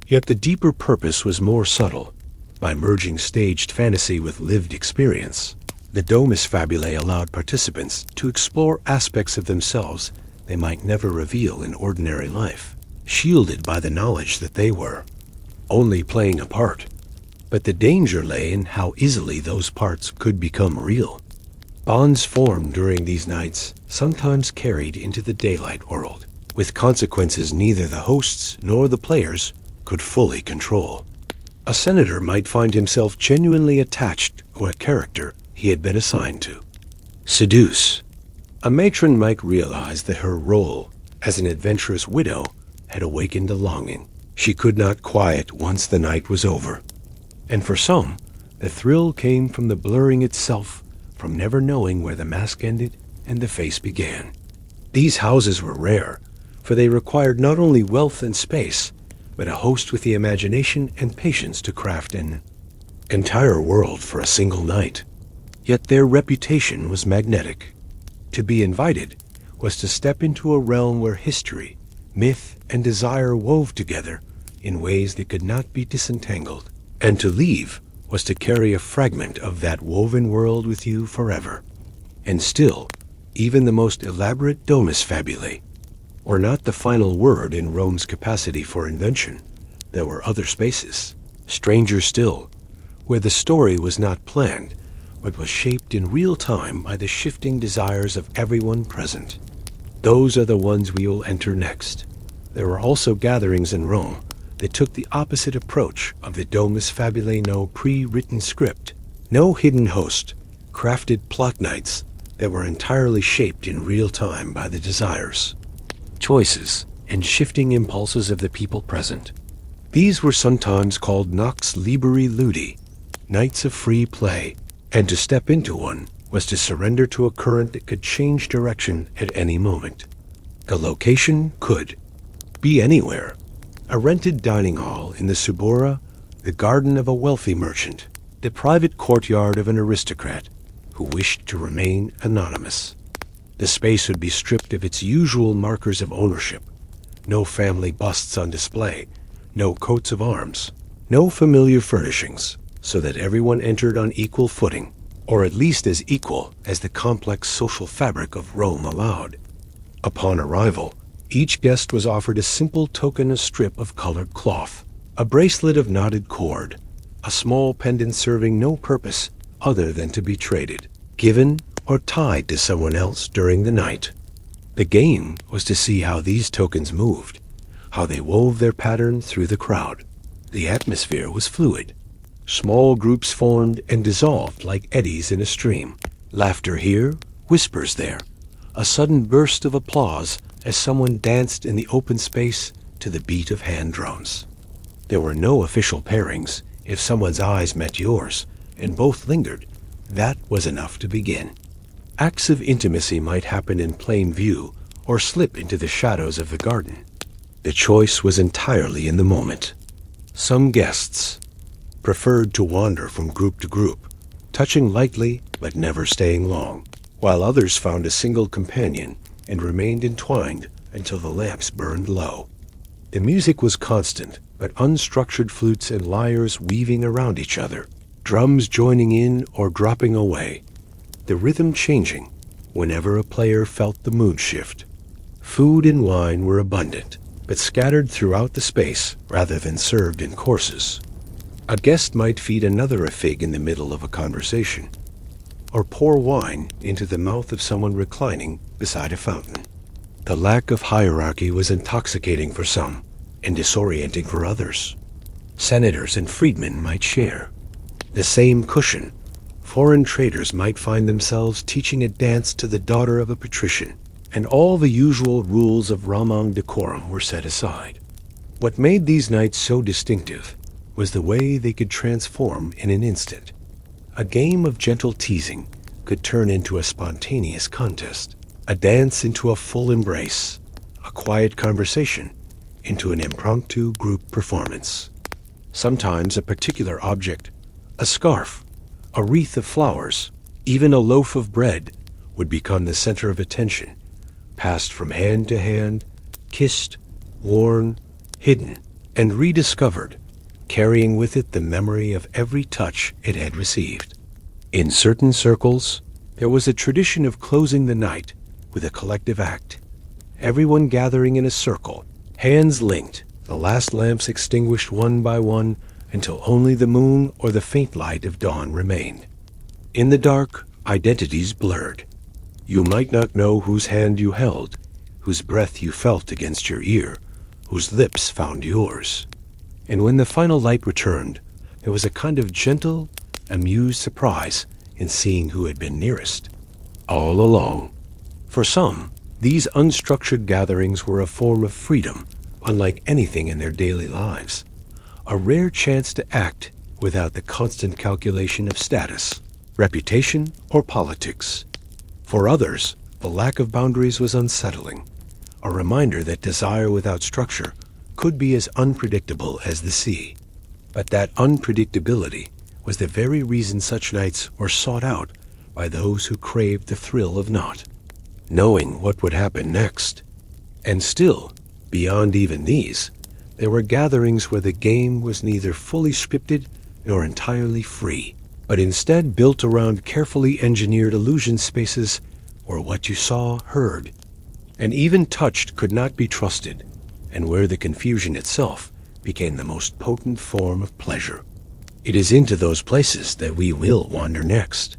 Yet the deeper purpose was more subtle. By merging staged fantasy with lived experience, the Domus Fabulae allowed participants to explore aspects of themselves they might never reveal in ordinary life, shielded by the knowledge that they were only playing a part. But the danger lay in how easily those parts could become real. Bonds formed during these nights sometimes carried into the daylight world, with consequences neither the hosts nor the players could fully control. A senator might find himself genuinely attached to a character he had been assigned to. Seduce. A matron might realize that her role as an adventurous widow had awakened a longing she could not quiet once the night was over. And for some, the thrill came from the blurring itself, from never knowing where the mask ended and the face began. These houses were rare, for they required not only wealth and space, but a host with the imagination and patience to craft an entire world for a single night. Yet their reputation was magnetic. To be invited was to step into a realm where history, myth, and desire wove together in ways that could not be disentangled. And to leave was to carry a fragment of that woven world with you forever. And still, even the most elaborate Domus Fabulae were not the final word in Rome's capacity for invention. There were other spaces, stranger still, where the story was not planned, but was shaped in real time by the shifting desires of everyone present. Those are the ones we will enter next. There were also gatherings in Rome that took the opposite approach of the Domus Fabulae. No pre-written script, no hidden host, crafted plot nights that were entirely shaped in real time by the desires, choices, and shifting impulses of the people present. These were sometimes called Nox Liberi Ludi, nights of free play, and to step into one was to surrender to a current that could change direction at any moment. The location could be anywhere: a rented dining hall in the Subura, the garden of a wealthy merchant, the private courtyard of an aristocrat who wished to remain anonymous. The space would be stripped of its usual markers of ownership: no family busts on display, no coats of arms, no familiar furnishings, so that everyone entered on equal footing, or at least as equal as the complex social fabric of Rome allowed. Upon arrival, each guest was offered a simple token, a strip of colored cloth, a bracelet of knotted cord, a small pendant serving no purpose other than to be traded, given, or tied to someone else during the night. The game was to see how these tokens moved, how they wove their pattern through the crowd. The atmosphere was fluid. Small groups formed and dissolved like eddies in a stream. Laughter here, whispers there, a sudden burst of applause as someone danced in the open space to the beat of hand drums. There were no official pairings. If someone's eyes met yours, and both lingered, that was enough to begin. Acts of intimacy might happen in plain view or slip into the shadows of the garden. The choice was entirely in the moment. Some guests preferred to wander from group to group, touching lightly but never staying long, while others found a single companion and remained entwined until the lamps burned low. The music was constant, but unstructured flutes and lyres weaving around each other, drums joining in or dropping away, the rhythm changing whenever a player felt the mood shift. Food and wine were abundant, but scattered throughout the space rather than served in courses. A guest might feed another a fig in the middle of a conversation, or pour wine into the mouth of someone reclining beside a fountain. The lack of hierarchy was intoxicating for some and disorienting for others. Senators and freedmen might share the same cushion. Foreign traders might find themselves teaching a dance to the daughter of a patrician, and all the usual rules of Ramang decorum were set aside. What made these nights so distinctive was the way they could transform in an instant. A game of gentle teasing could turn into a spontaneous contest, a dance into a full embrace, a quiet conversation into an impromptu group performance. Sometimes a particular object, a scarf, a wreath of flowers, even a loaf of bread, would become the center of attention, passed from hand to hand, kissed, worn, hidden, and rediscovered, carrying with it the memory of every touch it had received. In certain circles, there was a tradition of closing the night with a collective act. Everyone gathering in a circle, hands linked, the last lamps extinguished one by one until only the moon or the faint light of dawn remained. In the dark, identities blurred. You might not know whose hand you held, whose breath you felt against your ear, whose lips found yours. And when the final light returned, there was a kind of gentle, amused surprise in seeing who had been nearest. All along. For some, these unstructured gatherings were a form of freedom, unlike anything in their daily lives. A rare chance to act without the constant calculation of status, reputation, or politics. For others, the lack of boundaries was unsettling, a reminder that desire without structure could be as unpredictable as the sea. But that unpredictability was the very reason such nights were sought out by those who craved the thrill of not knowing what would happen next. And still, beyond even these, there were gatherings where the game was neither fully scripted nor entirely free, but instead built around carefully engineered illusion spaces where what you saw, heard, and even touched could not be trusted, and where the confusion itself became the most potent form of pleasure. It is into those places that we will wander next.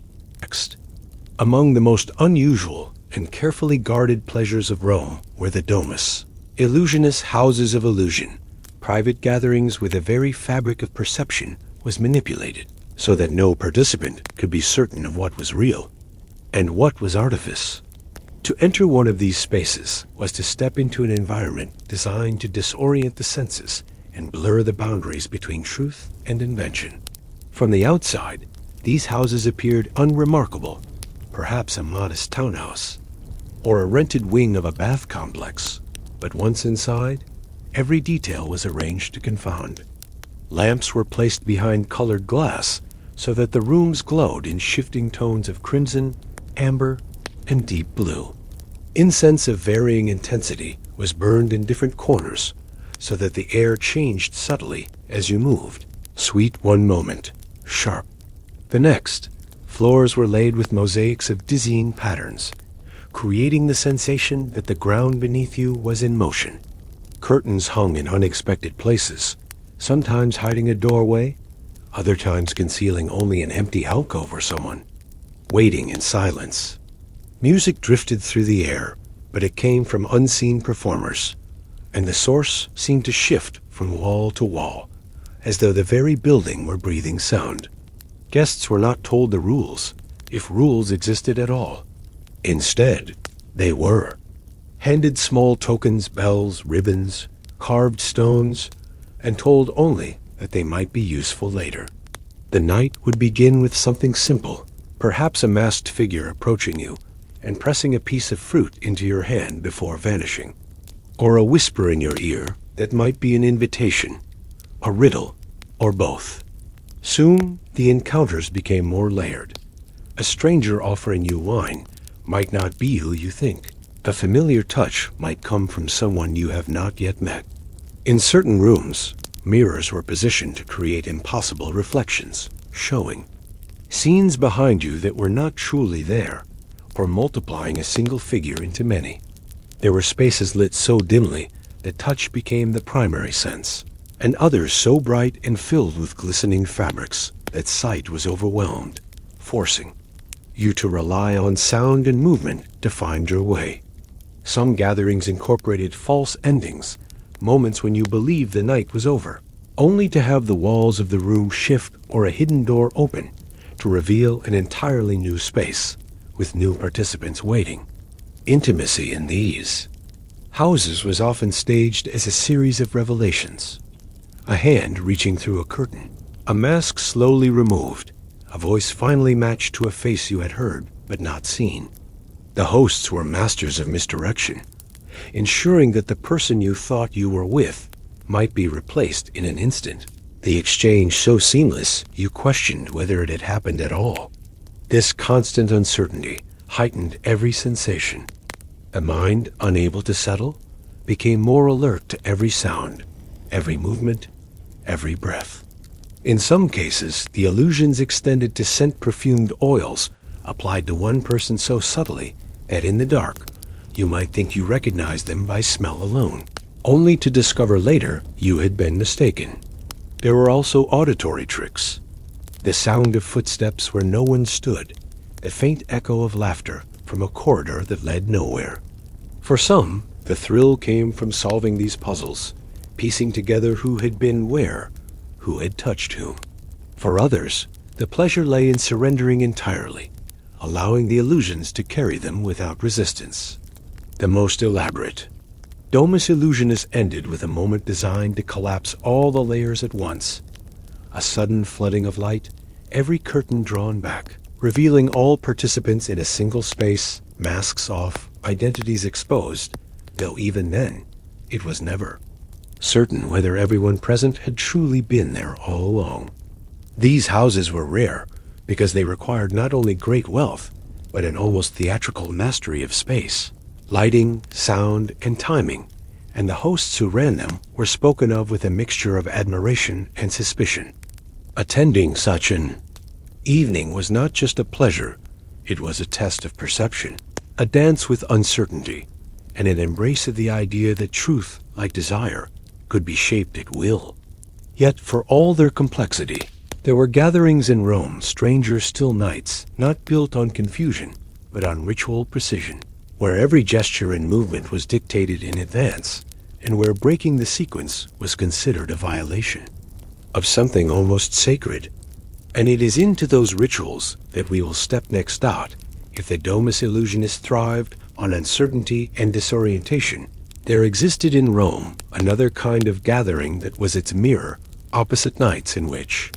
Among the most unusual and carefully guarded pleasures of Rome were the domus, illusionist houses of illusion, private gatherings where the very fabric of perception was manipulated, so that no participant could be certain of what was real and what was artifice. To enter one of these spaces was to step into an environment designed to disorient the senses and blur the boundaries between truth and invention. From the outside, these houses appeared unremarkable, perhaps a modest townhouse, or a rented wing of a bath complex. But once inside, every detail was arranged to confound. Lamps were placed behind colored glass so that the rooms glowed in shifting tones of crimson, amber, and deep blue. Incense of varying intensity was burned in different corners so that the air changed subtly as you moved. Sweet one moment, sharp the next. Floors were laid with mosaics of dizzying patterns, creating the sensation that the ground beneath you was in motion. Curtains hung in unexpected places, sometimes hiding a doorway, other times concealing only an empty alcove or someone, waiting in silence. Music drifted through the air, but it came from unseen performers, and the source seemed to shift from wall to wall, as though the very building were breathing sound. Guests were not told the rules, if rules existed at all. Instead, they were handed small tokens, bells, ribbons, carved stones, and told only that they might be useful later. The night would begin with something simple, perhaps a masked figure approaching you and pressing a piece of fruit into your hand before vanishing, or a whisper in your ear that might be an invitation, a riddle, or both. Soon, the encounters became more layered. A stranger offering you wine might not be who you think. A familiar touch might come from someone you have not yet met. In certain rooms, mirrors were positioned to create impossible reflections, showing scenes behind you that were not truly there, or multiplying a single figure into many. There were spaces lit so dimly that touch became the primary sense, and others so bright and filled with glistening fabrics that sight was overwhelmed, forcing you to rely on sound and movement to find your way. Some gatherings incorporated false endings, moments when you believed the night was over, only to have the walls of the room shift or a hidden door open to reveal an entirely new space, with new participants waiting. Intimacy in these houses was often staged as a series of revelations. A hand reaching through a curtain, a mask slowly removed, a voice finally matched to a face you had heard but not seen. The hosts were masters of misdirection, ensuring that the person you thought you were with might be replaced in an instant. The exchange so seamless you questioned whether it had happened at all. This constant uncertainty heightened every sensation. The mind, unable to settle, became more alert to every sound, every movement, every breath. In some cases, the illusions extended to scent-perfumed oils applied to one person so subtly that in the dark, you might think you recognized them by smell alone, only to discover later you had been mistaken. There were also auditory tricks. The sound of footsteps where no one stood, the faint echo of laughter from a corridor that led nowhere. For some, the thrill came from solving these puzzles, piecing together who had been where, who had touched whom. For others, the pleasure lay in surrendering entirely, allowing the illusions to carry them without resistance. The most elaborate Domus Illusionist ended with a moment designed to collapse all the layers at once. A sudden flooding of light, every curtain drawn back, revealing all participants in a single space, masks off, identities exposed, though even then, it was never certain whether everyone present had truly been there all along. These houses were rare because they required not only great wealth, but an almost theatrical mastery of space, lighting, sound, and timing, and the hosts who ran them were spoken of with a mixture of admiration and suspicion. Attending such an evening was not just a pleasure, it was a test of perception, a dance with uncertainty, and an embrace of the idea that truth, like desire, could be shaped at will. Yet for all their complexity, there were gatherings in Rome, stranger still nights, not built on confusion, but on ritual precision, where every gesture and movement was dictated in advance, and where breaking the sequence was considered a violation of something almost sacred. And it is into those rituals that we will step next out. If the Domus Illusionist thrived on uncertainty and disorientation, there existed in Rome another kind of gathering that was its mirror, opposite nights in which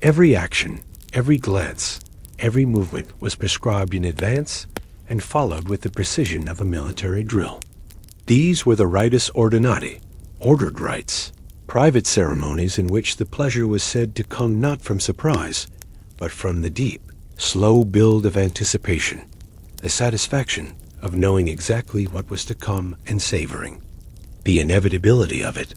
every action, every glance, every movement was prescribed in advance and followed with the precision of a military drill. These were the rites ordinati, ordered rites, private ceremonies in which the pleasure was said to come not from surprise, but from the deep, slow build of anticipation, the satisfaction of knowing exactly what was to come and savoring the inevitability of it.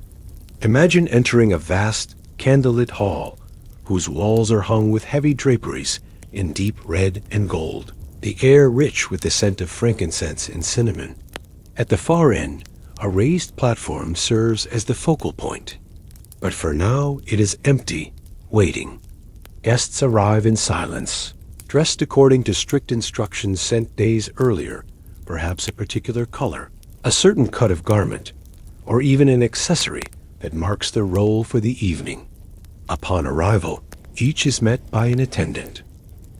Imagine entering a vast, candlelit hall whose walls are hung with heavy draperies in deep red and gold, the air rich with the scent of frankincense and cinnamon. At the far end, a raised platform serves as the focal point. But for now, it is empty, waiting. Guests arrive in silence, dressed according to strict instructions sent days earlier, perhaps a particular color, a certain cut of garment, or even an accessory that marks their role for the evening. Upon arrival, each is met by an attendant,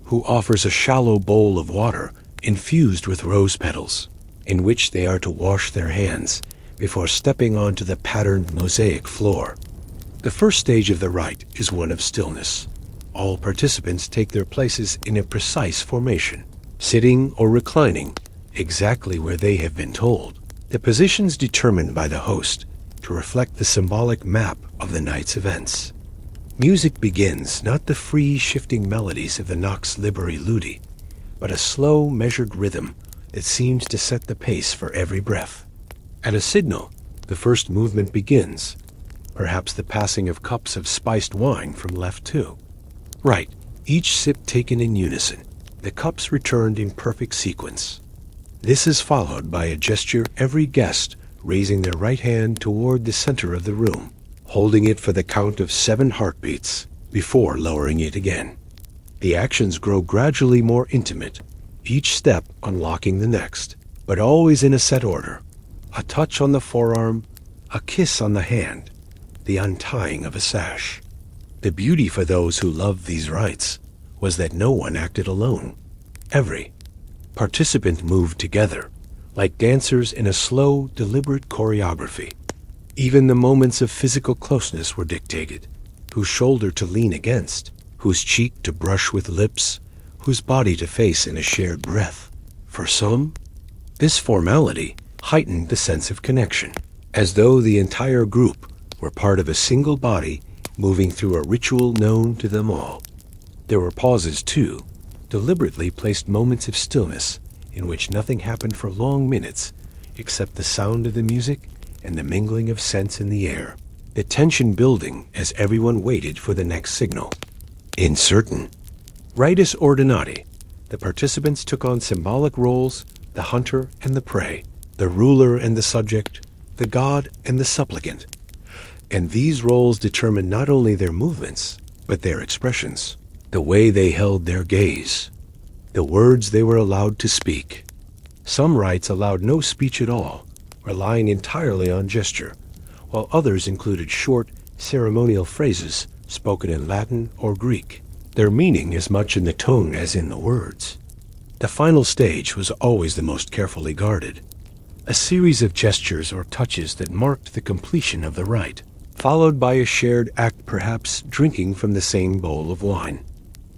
who offers a shallow bowl of water infused with rose petals, in which they are to wash their hands before stepping onto the patterned mosaic floor. The first stage of the rite is one of stillness. All participants take their places in a precise formation, sitting or reclining exactly where they have been told, the positions determined by the host to reflect the symbolic map of the night's events. Music begins, not the free, shifting melodies of the Nox Liberi Ludi, but a slow, measured rhythm that seems to set the pace for every breath. At a signal, The first movement begins, perhaps the passing of cups of spiced wine from left to right, each sip taken in unison, the cups returned in perfect sequence. This is followed by a gesture, every guest raising their right hand toward the center of the room, holding it for the count of 7 heartbeats before lowering it again. The actions grow gradually more intimate, each step unlocking the next, but always in a set order. A touch on the forearm, a kiss on the hand, the untying of a sash. The beauty for those who loved these rites was that no one acted alone. Every participant moved together, like dancers in a slow, deliberate choreography. Even the moments of physical closeness were dictated, whose shoulder to lean against, whose cheek to brush with lips, whose body to face in a shared breath. For some, this formality heightened the sense of connection, as though the entire group were part of a single body moving through a ritual known to them all. There were pauses, too, deliberately placed moments of stillness in which nothing happened for long minutes except the sound of the music and the mingling of scents in the air, the tension building as everyone waited for the next signal. In certain rites ordinati, the participants took on symbolic roles: the hunter and the prey, the ruler and the subject, the god and the supplicant. And these roles determined not only their movements, but their expressions, the way they held their gaze, the words they were allowed to speak. Some rites allowed no speech at all, relying entirely on gesture, while others included short, ceremonial phrases spoken in Latin or Greek, their meaning as much in the tone as in the words. The final stage was always the most carefully guarded, a series of gestures or touches that marked the completion of the rite, followed by a shared act, perhaps drinking from the same bowl of wine,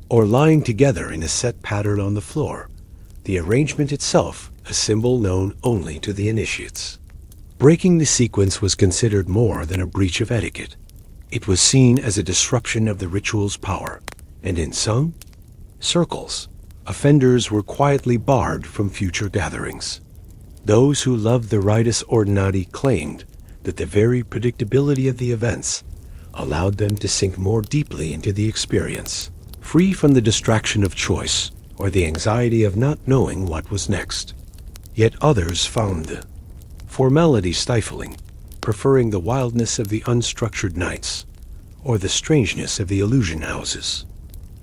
or lying together in a set pattern on the floor, the arrangement itself a symbol known only to the initiates. Breaking the sequence was considered more than a breach of etiquette. It was seen as a disruption of the ritual's power, and in some circles, offenders were quietly barred from future gatherings. Those who loved the rites ordinati claimed that the very predictability of the events allowed them to sink more deeply into the experience, free from the distraction of choice or the anxiety of not knowing what was next. Yet others found the formality stifling, preferring the wildness of the unstructured nights or the strangeness of the illusion houses.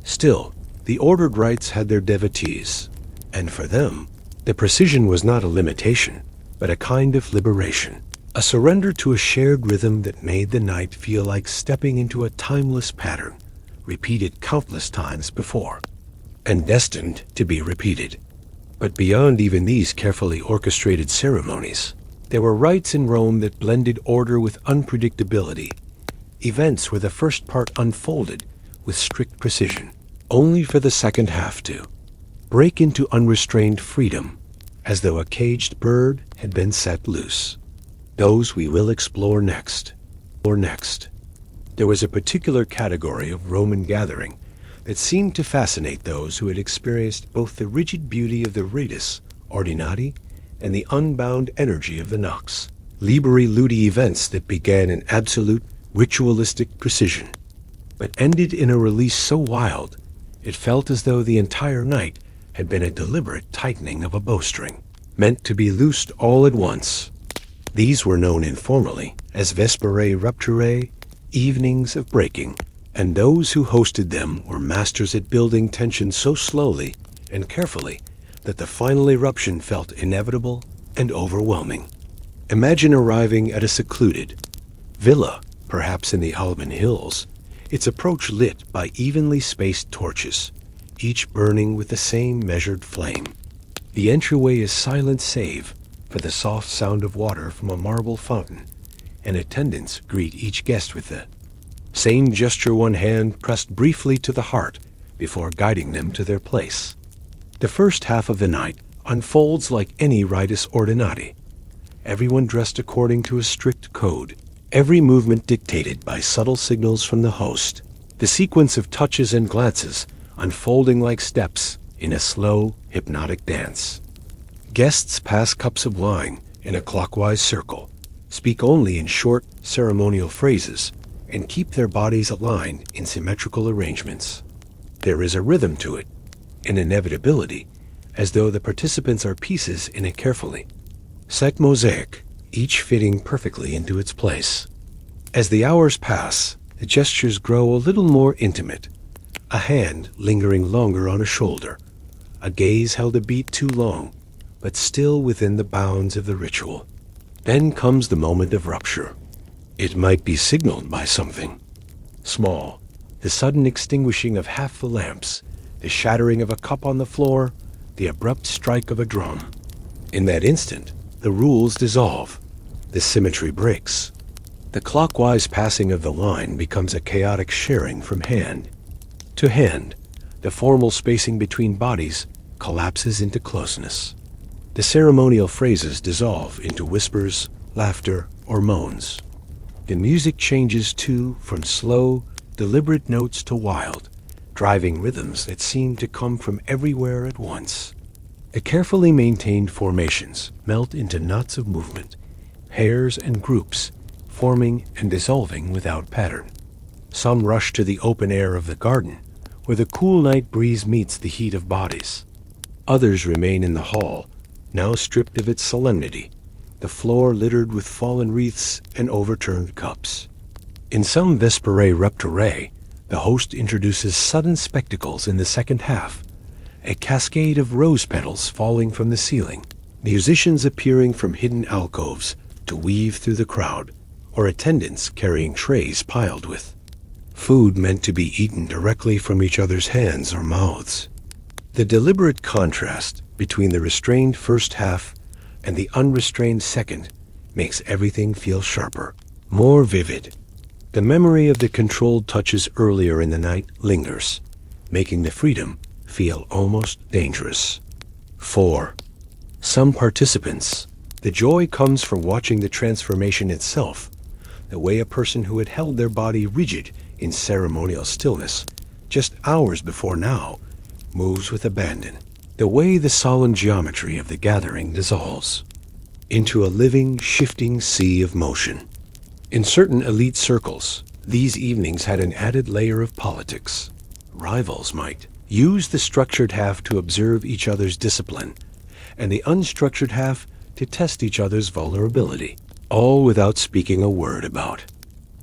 Still, the ordered rites had their devotees, and for them, the precision was not a limitation, but a kind of liberation, a surrender to a shared rhythm that made the night feel like stepping into a timeless pattern, repeated countless times before, and destined to be repeated. But beyond even these carefully orchestrated ceremonies, there were rites in Rome that blended order with unpredictability, events where the first part unfolded with strict precision, only for the second half to break into unrestrained freedom, as though a caged bird had been set loose. Those we will explore next. There was a particular category of Roman gathering that seemed to fascinate those who had experienced both the rigid beauty of the rites ordinati and the unbound energy of the nox liberi ludi events that began in absolute ritualistic precision, but ended in a release so wild it felt as though the entire night had been a deliberate tightening of a bowstring, meant to be loosed all at once. These were known informally as vesperae rupturae, evenings of breaking, and those who hosted them were masters at building tension so slowly and carefully that the final eruption felt inevitable and overwhelming. Imagine arriving at a secluded villa, perhaps in the Alban Hills, its approach lit by evenly spaced torches, each burning with the same measured flame. The entryway is silent save for the soft sound of water from a marble fountain, and attendants greet each guest with the same gesture, one hand pressed briefly to the heart before guiding them to their place. The first half of the night unfolds like any rites ordinati, everyone dressed according to a strict code, every movement dictated by subtle signals from the host, the sequence of touches and glances unfolding like steps in a slow, hypnotic dance. Guests pass cups of wine in a clockwise circle, speak only in short, ceremonial phrases, and keep their bodies aligned in symmetrical arrangements. There is a rhythm to it, an inevitability, as though the participants are pieces in a carefully set mosaic, each fitting perfectly into its place. As the hours pass, the gestures grow a little more intimate, a hand lingering longer on a shoulder, a gaze held a beat too long, but still within the bounds of the ritual. Then comes the moment of rupture. It might be signaled by something small, the sudden extinguishing of half the lamps, the shattering of a cup on the floor, the abrupt strike of a drum. In that instant, the rules dissolve, the symmetry breaks. The clockwise passing of the line becomes a chaotic sharing from hand to hand. The formal spacing between bodies collapses into closeness. The ceremonial phrases dissolve into whispers, laughter, or moans. The music changes too from slow, deliberate notes to wild, driving rhythms that seem to come from everywhere at once. The carefully maintained formations melt into knots of movement, pairs and groups, forming and dissolving without pattern. Some rush to the open air of the garden, where the cool night breeze meets the heat of bodies. Others remain in the hall, now stripped of its solemnity, the floor littered with fallen wreaths and overturned cups. In some vesperae rupturae, the host introduces sudden spectacles in the second half, a cascade of rose petals falling from the ceiling, musicians appearing from hidden alcoves to weave through the crowd, or attendants carrying trays piled with food meant to be eaten directly from each other's hands or mouths. The deliberate contrast between the restrained first half and the unrestrained second makes everything feel sharper, more vivid. The memory of the controlled touches earlier in the night lingers, making the freedom feel almost dangerous. 4. Some participants, the joy comes from watching the transformation itself, the way a person who had held their body rigid in ceremonial stillness just hours before now moves with abandon, the way the solemn geometry of the gathering dissolves into a living, shifting sea of motion. In certain elite circles, these evenings had an added layer of politics. Rivals might use the structured half to observe each other's discipline, and the unstructured half to test each other's vulnerability, all without speaking a word about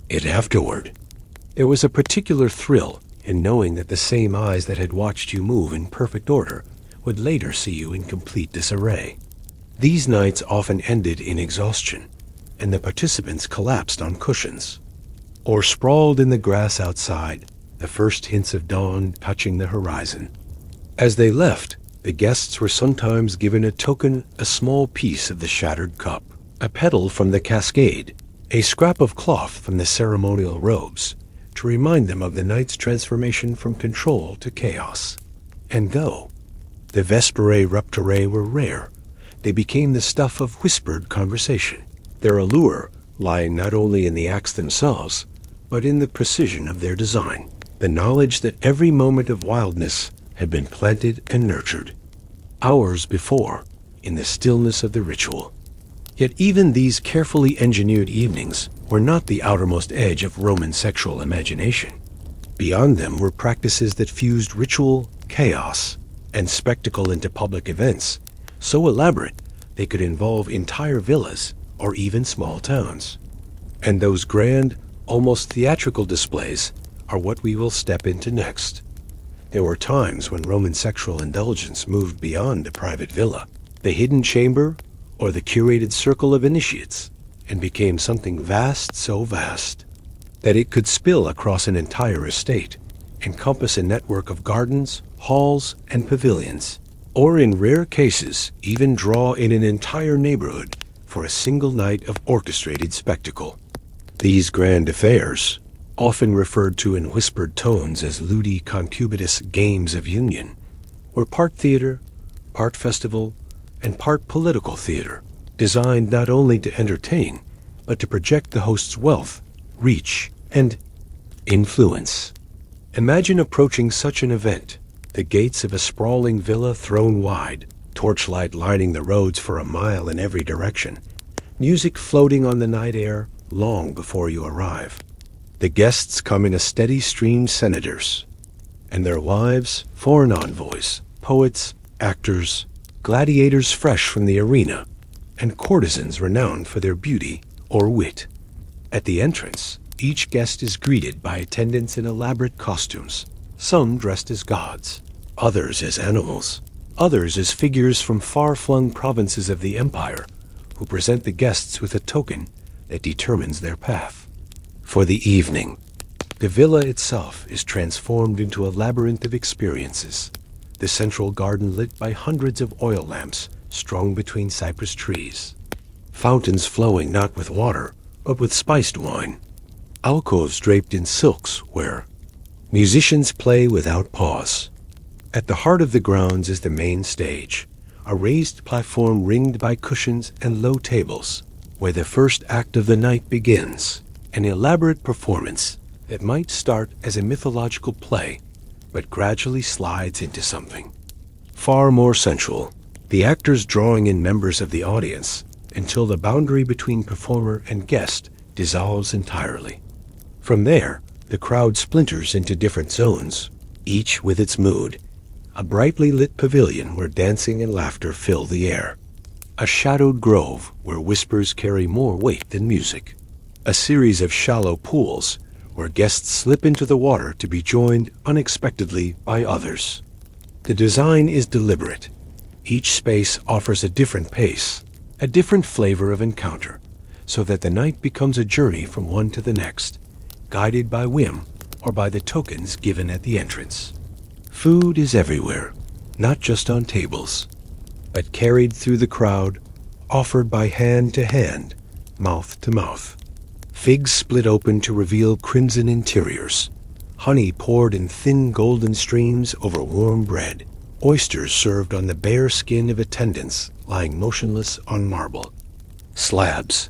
it afterward. There was a particular thrill in knowing that the same eyes that had watched you move in perfect order would later see you in complete disarray. These nights often ended in exhaustion, and the participants collapsed on cushions, or sprawled in the grass outside, the first hints of dawn touching the horizon. As they left, the guests were sometimes given a small piece of the shattered cup, a petal from the cascade, a scrap of cloth from the ceremonial robes, to remind them of the night's transformation from control to chaos. And though the vesperae rupturae were rare, they became the stuff of whispered conversation, their allure lying not only in the acts themselves, but in the precision of their design, the knowledge that every moment of wildness had been planted and nurtured hours before in the stillness of the ritual. Yet even these carefully engineered evenings were not the outermost edge of Roman sexual imagination. Beyond them were practices that fused ritual, chaos, and spectacle into public events, so elaborate they could involve entire villas or even small towns. And those grand, almost theatrical displays are what we will step into next. There were times when Roman sexual indulgence moved beyond a private villa, the hidden chamber, or the curated circle of initiates, and became something vast, so vast that it could spill across an entire estate, encompass a network of gardens, halls, and pavilions, or in rare cases even draw in an entire neighborhood for a single night of orchestrated spectacle. These grand affairs, often referred to in whispered tones as ludi concubitous games of union, were part theater, part festival, and part political theater, designed not only to entertain, but to project the host's wealth, reach, and influence. Imagine approaching such an event, the gates of a sprawling villa thrown wide, torchlight lining the roads for a mile in every direction, music floating on the night air long before you arrive. The guests come in a steady stream: senators and their wives, foreign envoys, poets, actors, gladiators fresh from the arena, and courtesans renowned for their beauty or wit. At the entrance, each guest is greeted by attendants in elaborate costumes, some dressed as gods, others as animals, others as figures from far-flung provinces of the empire, who present the guests with a token that determines their path. For the evening, the villa itself is transformed into a labyrinth of experiences, the central garden lit by hundreds of oil lamps strung between cypress trees, fountains flowing not with water, but with spiced wine, alcoves draped in silks where musicians play without pause. At the heart of the grounds is the main stage, a raised platform ringed by cushions and low tables, where the first act of the night begins, an elaborate performance that might start as a mythological play, but gradually slides into something far more sensual, the actors drawing in members of the audience until the boundary between performer and guest dissolves entirely. From there, the crowd splinters into different zones, each with its mood: a brightly lit pavilion where dancing and laughter fill the air, a shadowed grove where whispers carry more weight than music, a series of shallow pools where guests slip into the water to be joined unexpectedly by others. The design is deliberate. Each space offers a different pace, a different flavor of encounter, so that the night becomes a journey from one to the next, guided by whim or by the tokens given at the entrance. Food is everywhere, not just on tables, but carried through the crowd, offered by hand to hand, mouth to mouth. Figs split open to reveal crimson interiors, honey poured in thin golden streams over warm bread, oysters served on the bare skin of attendants lying motionless on marble. Slabs.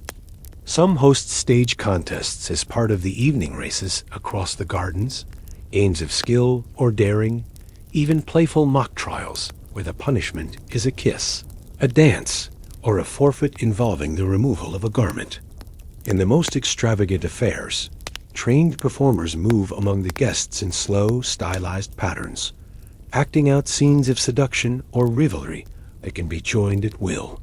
Some host stage contests as part of the evening races across the gardens, games of skill or daring, even playful mock trials where the punishment is a kiss, a dance, or a forfeit involving the removal of a garment. In the most extravagant affairs, trained performers move among the guests in slow, stylized patterns, acting out scenes of seduction or rivalry that can be joined at will.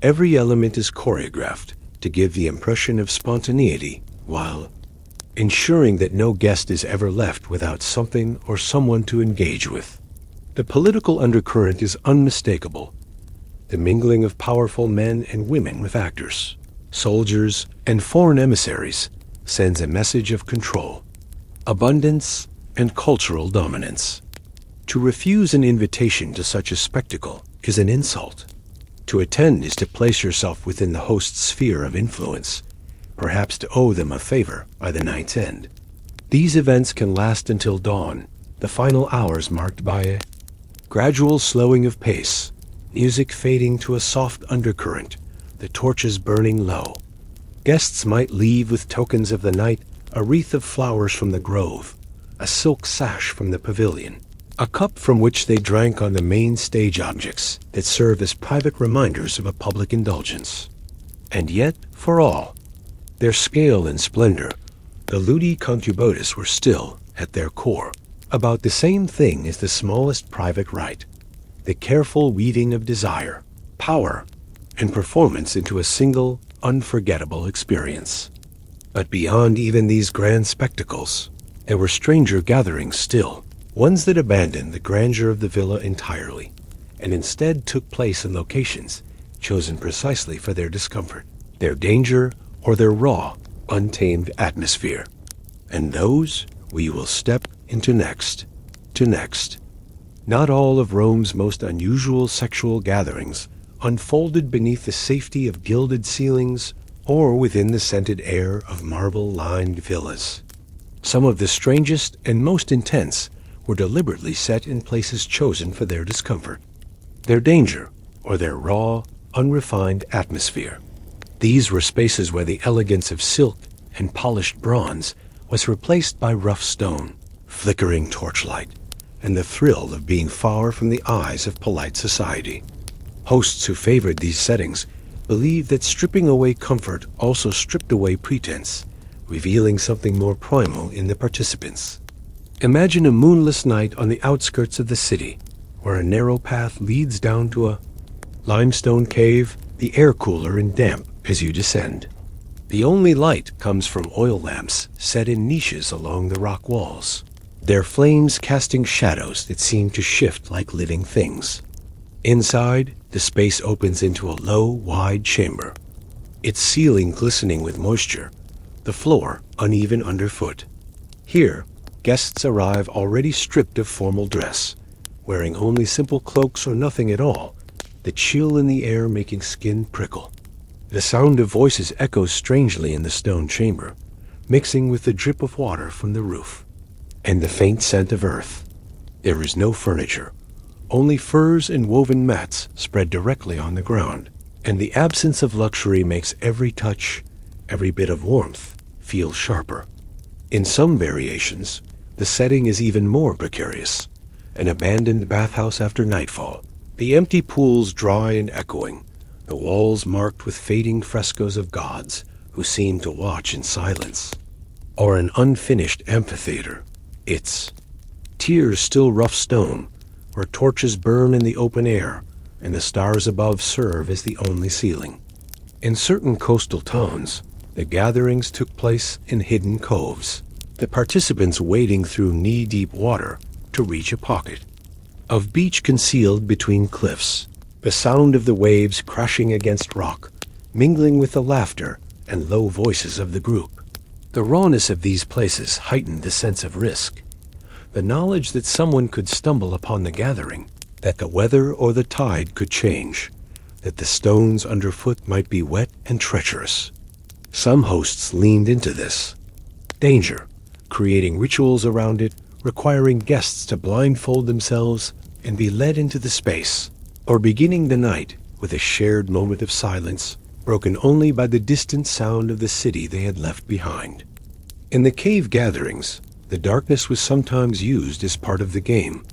Every element is choreographed to give the impression of spontaneity, while ensuring that no guest is ever left without something or someone to engage with. The political undercurrent is unmistakable. The mingling of powerful men and women with actors, soldiers, and foreign emissaries sends a message of control, abundance, and cultural dominance. To refuse an invitation to such a spectacle is an insult. To attend is to place yourself within the host's sphere of influence, perhaps to owe them a favor by the night's end. These events can last until dawn, the final hours marked by a gradual slowing of pace, music fading to a soft undercurrent, the torches burning low. Guests might leave with tokens of the night: a wreath of flowers from the grove, a silk sash from the pavilion, a cup from which they drank on the main stage, objects that serve as private reminders of a public indulgence. And yet, for all their scale and splendor, the ludi concubotus were still, at their core, about the same thing as the smallest private rite: the careful weaving of desire, power, and performance into a single, unforgettable experience. But beyond even these grand spectacles, there were stranger gatherings still, ones that abandoned the grandeur of the villa entirely, and instead took place in locations chosen precisely for their discomfort, their danger, or their raw, untamed atmosphere. And those we will step into next. Not all of Rome's most unusual sexual gatherings unfolded beneath the safety of gilded ceilings or within the scented air of marble-lined villas. Some of the strangest and most intense were deliberately set in places chosen for their discomfort, their danger, or their raw, unrefined atmosphere. These were spaces where the elegance of silk and polished bronze was replaced by rough stone, flickering torchlight, and the thrill of being far from the eyes of polite society. Hosts who favored these settings believed that stripping away comfort also stripped away pretense, revealing something more primal in the participants. Imagine a moonless night on the outskirts of the city, where a narrow path leads down to a limestone cave, the air cooler and damp as you descend. The only light comes from oil lamps set in niches along the rock walls, their flames casting shadows that seem to shift like living things. Inside, the space opens into a low, wide chamber, its ceiling glistening with moisture, the floor uneven underfoot. Here, guests arrive already stripped of formal dress, wearing only simple cloaks or nothing at all, the chill in the air making skin prickle. The sound of voices echoes strangely in the stone chamber, mixing with the drip of water from the roof, and the faint scent of earth. There is no furniture, only furs and woven mats spread directly on the ground, and the absence of luxury makes every touch, every bit of warmth, feel sharper. In some variations, the setting is even more precarious. An abandoned bathhouse after nightfall, the empty pools dry and echoing, the walls marked with fading frescoes of gods who seem to watch in silence. Or an unfinished amphitheater, its tiers still rough stone, where torches burn in the open air and the stars above serve as the only ceiling. In certain coastal towns, the gatherings took place in hidden coves, the participants wading through knee-deep water to reach a pocket of beach concealed between cliffs, the sound of the waves crashing against rock, mingling with the laughter and low voices of the group. The rawness of these places heightened the sense of risk. The knowledge that someone could stumble upon the gathering, that the weather or the tide could change, that the stones underfoot might be wet and treacherous. Some hosts leaned into this danger, creating rituals around it, requiring guests to blindfold themselves and be led into the space, or beginning the night with a shared moment of silence, broken only by the distant sound of the city they had left behind. In the cave gatherings, the darkness was sometimes used as part of the game.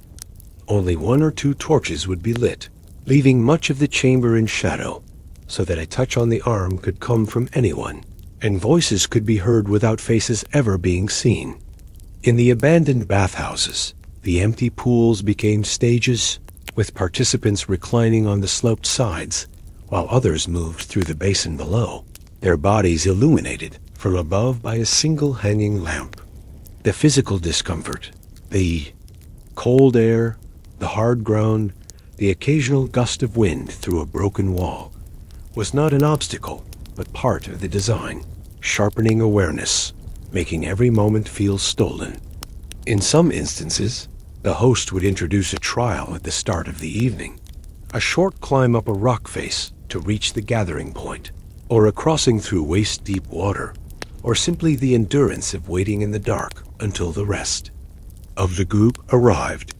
Only 1 or 2 torches would be lit, leaving much of the chamber in shadow, so that a touch on the arm could come from anyone, and voices could be heard without faces ever being seen. In the abandoned bathhouses, the empty pools became stages, with participants reclining on the sloped sides, while others moved through the basin below, their bodies illuminated from above by a single hanging lamp. The physical discomfort, the cold air, the hard ground, the occasional gust of wind through a broken wall, was not an obstacle, but part of the design, sharpening awareness, making every moment feel stolen. In some instances, the host would introduce a trial at the start of the evening, a short climb up a rock face to reach the gathering point, or a crossing through waist-deep water, or simply the endurance of waiting in the dark until the rest of the group arrived.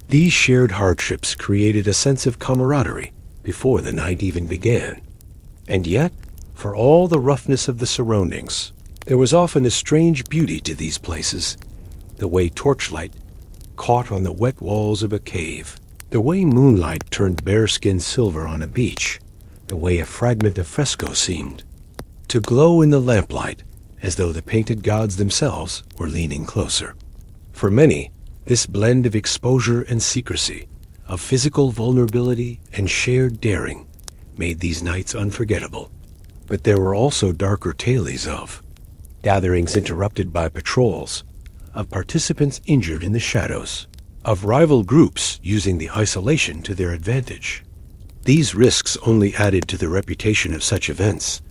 These shared hardships created a sense of camaraderie before the night even began. And yet, for all the roughness of the surroundings, there was often a strange beauty to these places, the way torchlight caught on the wet walls of a cave, the way moonlight turned bearskin silver on a beach, the way a fragment of fresco seemed to glow in the lamplight, as though the painted gods themselves were leaning closer. For many, this blend of exposure and secrecy, of physical vulnerability and shared daring, made these nights unforgettable. But there were also darker tales of gatherings interrupted by patrols, of participants injured in the shadows, of rival groups using the isolation to their advantage. These risks only added to the reputation of such events,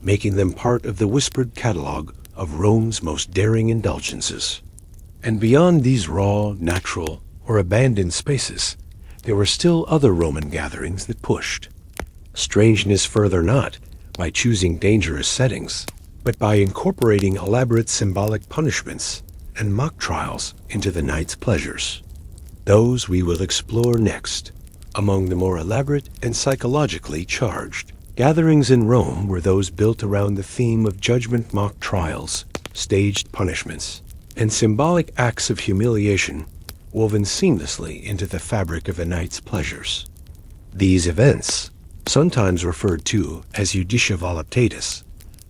making them part of the whispered catalogue of Rome's most daring indulgences. And beyond these raw, natural, or abandoned spaces, there were still other Roman gatherings that pushed strangeness further, not by choosing dangerous settings, but by incorporating elaborate symbolic punishments and mock trials into the night's pleasures. Those we will explore next. Among the more elaborate and psychologically charged gatherings in Rome were those built around the theme of judgment mock trials, staged punishments, and symbolic acts of humiliation woven seamlessly into the fabric of a night's pleasures. These events, sometimes referred to as judicia voluptatis,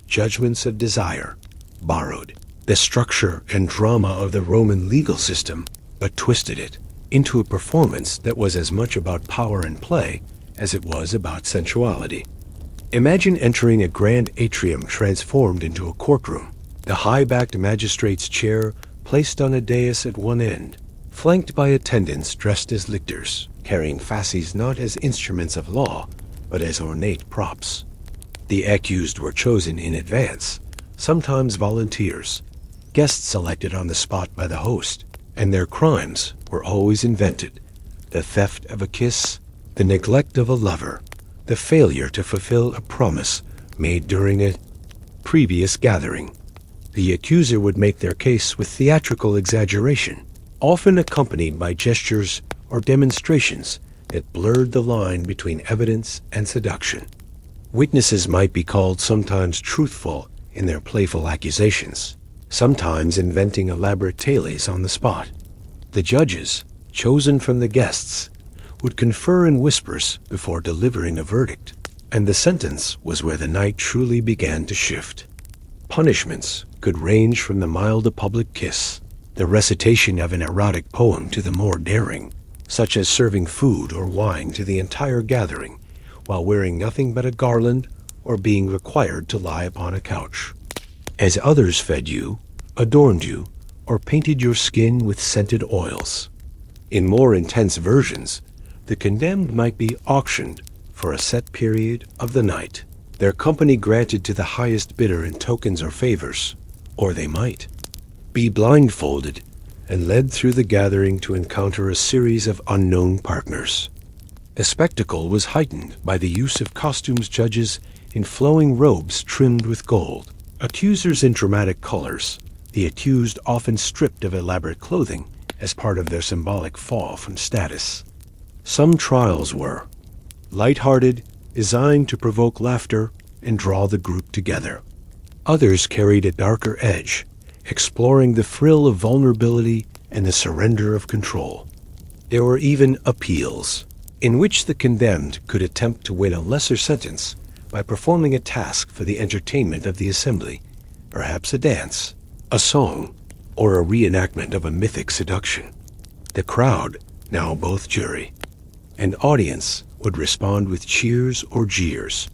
judgments of desire, borrowed the structure and drama of the Roman legal system, but twisted it into a performance that was as much about power and play as it was about sensuality. Imagine entering a grand atrium transformed into a courtroom, the high-backed magistrate's chair placed on a dais at one end, flanked by attendants dressed as lictors, carrying fasces not as instruments of law, but as ornate props. The accused were chosen in advance, sometimes volunteers, guests selected on the spot by the host, and their crimes were always invented: the theft of a kiss, the neglect of a lover, the failure to fulfill a promise made during a previous gathering. The accuser would make their case with theatrical exaggeration, often accompanied by gestures or demonstrations that blurred the line between evidence and seduction. Witnesses might be called sometimes truthful in their playful accusations, sometimes inventing elaborate tales on the spot. The judges, chosen from the guests, would confer in whispers before delivering a verdict, and the sentence was where the night truly began to shift. Punishments could range from the mild public kiss, the recitation of an erotic poem, to the more daring, such as serving food or wine to the entire gathering while wearing nothing but a garland or being required to lie upon a couch. As others fed you, adorned you, or painted your skin with scented oils. In more intense versions, the condemned might be auctioned for a set period of the night, their company granted to the highest bidder in tokens or favors, or they might be blindfolded and led through the gathering to encounter a series of unknown partners. The spectacle was heightened by the use of costumes, judges in flowing robes trimmed with gold, accusers in dramatic colors, the accused often stripped of elaborate clothing as part of their symbolic fall from status. Some trials were light-hearted, designed to provoke laughter and draw the group together. Others carried a darker edge, exploring the thrill of vulnerability and the surrender of control. There were even appeals, in which the condemned could attempt to win a lesser sentence by performing a task for the entertainment of the assembly, perhaps a dance, a song, or a reenactment of a mythic seduction. The crowd, now both jury and audience, would respond with cheers or jeers,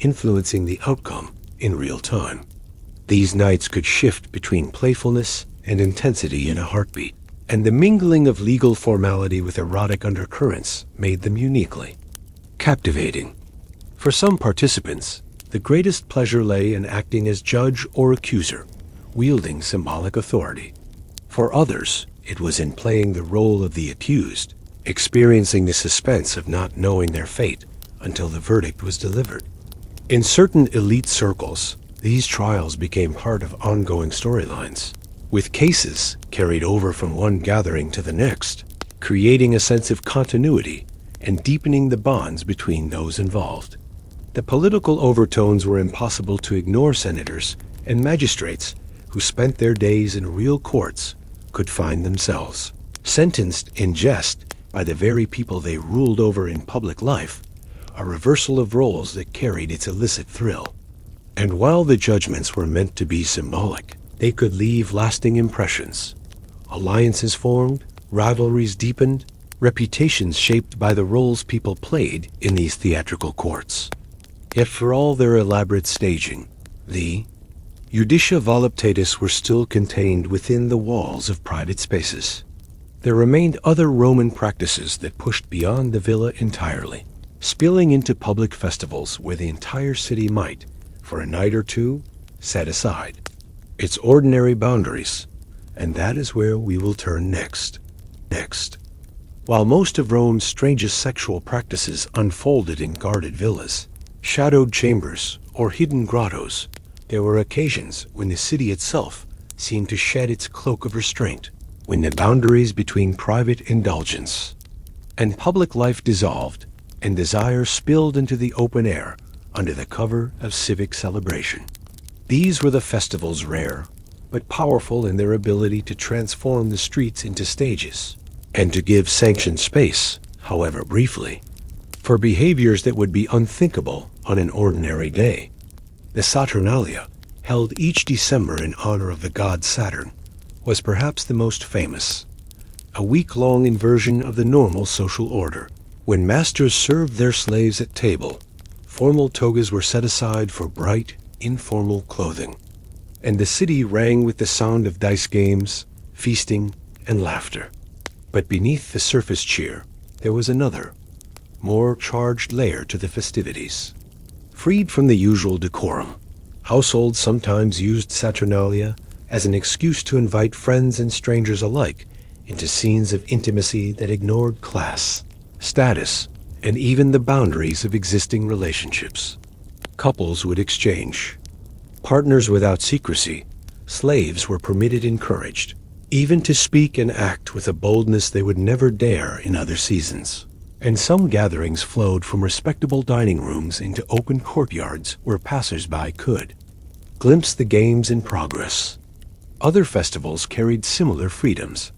influencing the outcome in real time. These nights could shift between playfulness and intensity in a heartbeat, and the mingling of legal formality with erotic undercurrents made them uniquely captivating. For some participants, the greatest pleasure lay in acting as judge or accuser, wielding symbolic authority. For others, it was in playing the role of the accused, experiencing the suspense of not knowing their fate until the verdict was delivered. In certain elite circles, these trials became part of ongoing storylines, with cases carried over from one gathering to the next, creating a sense of continuity and deepening the bonds between those involved. The political overtones were impossible to ignore. Senators and magistrates who spent their days in real courts could find themselves sentenced in jest by the very people they ruled over in public life, a reversal of roles that carried its illicit thrill. And while the judgments were meant to be symbolic, they could leave lasting impressions. Alliances formed, rivalries deepened, reputations shaped by the roles people played in these theatrical courts. Yet for all their elaborate staging, the judicia voluptatis were still contained within the walls of private spaces. There remained other Roman practices that pushed beyond the villa entirely, spilling into public festivals where the entire city might, for a night or two, set aside its ordinary boundaries. And that is where we will turn next. While most of Rome's strangest sexual practices unfolded in guarded villas, shadowed chambers, or hidden grottos, there were occasions when the city itself seemed to shed its cloak of restraint, when the boundaries between private indulgence and public life dissolved, and desire spilled into the open air under the cover of civic celebration. These were the festivals, rare but powerful in their ability to transform the streets into stages, and to give sanctioned space, however briefly, for behaviors that would be unthinkable on an ordinary day. The Saturnalia, held each December in honor of the god Saturn, was perhaps the most famous. A week-long inversion of the normal social order. When masters served their slaves at table, formal togas were set aside for bright, informal clothing, and the city rang with the sound of dice games, feasting, and laughter. But beneath the surface cheer, there was another, more charged layer to the festivities. Freed from the usual decorum, households sometimes used Saturnalia as an excuse to invite friends and strangers alike into scenes of intimacy that ignored class, status, and even the boundaries of existing relationships. Couples would exchange. Partners without secrecy, slaves were permitted encouraged, even to speak and act with a boldness they would never dare in other seasons. And some gatherings flowed from respectable dining rooms into open courtyards where passers-by could glimpse the games in progress. Other festivals carried similar freedoms.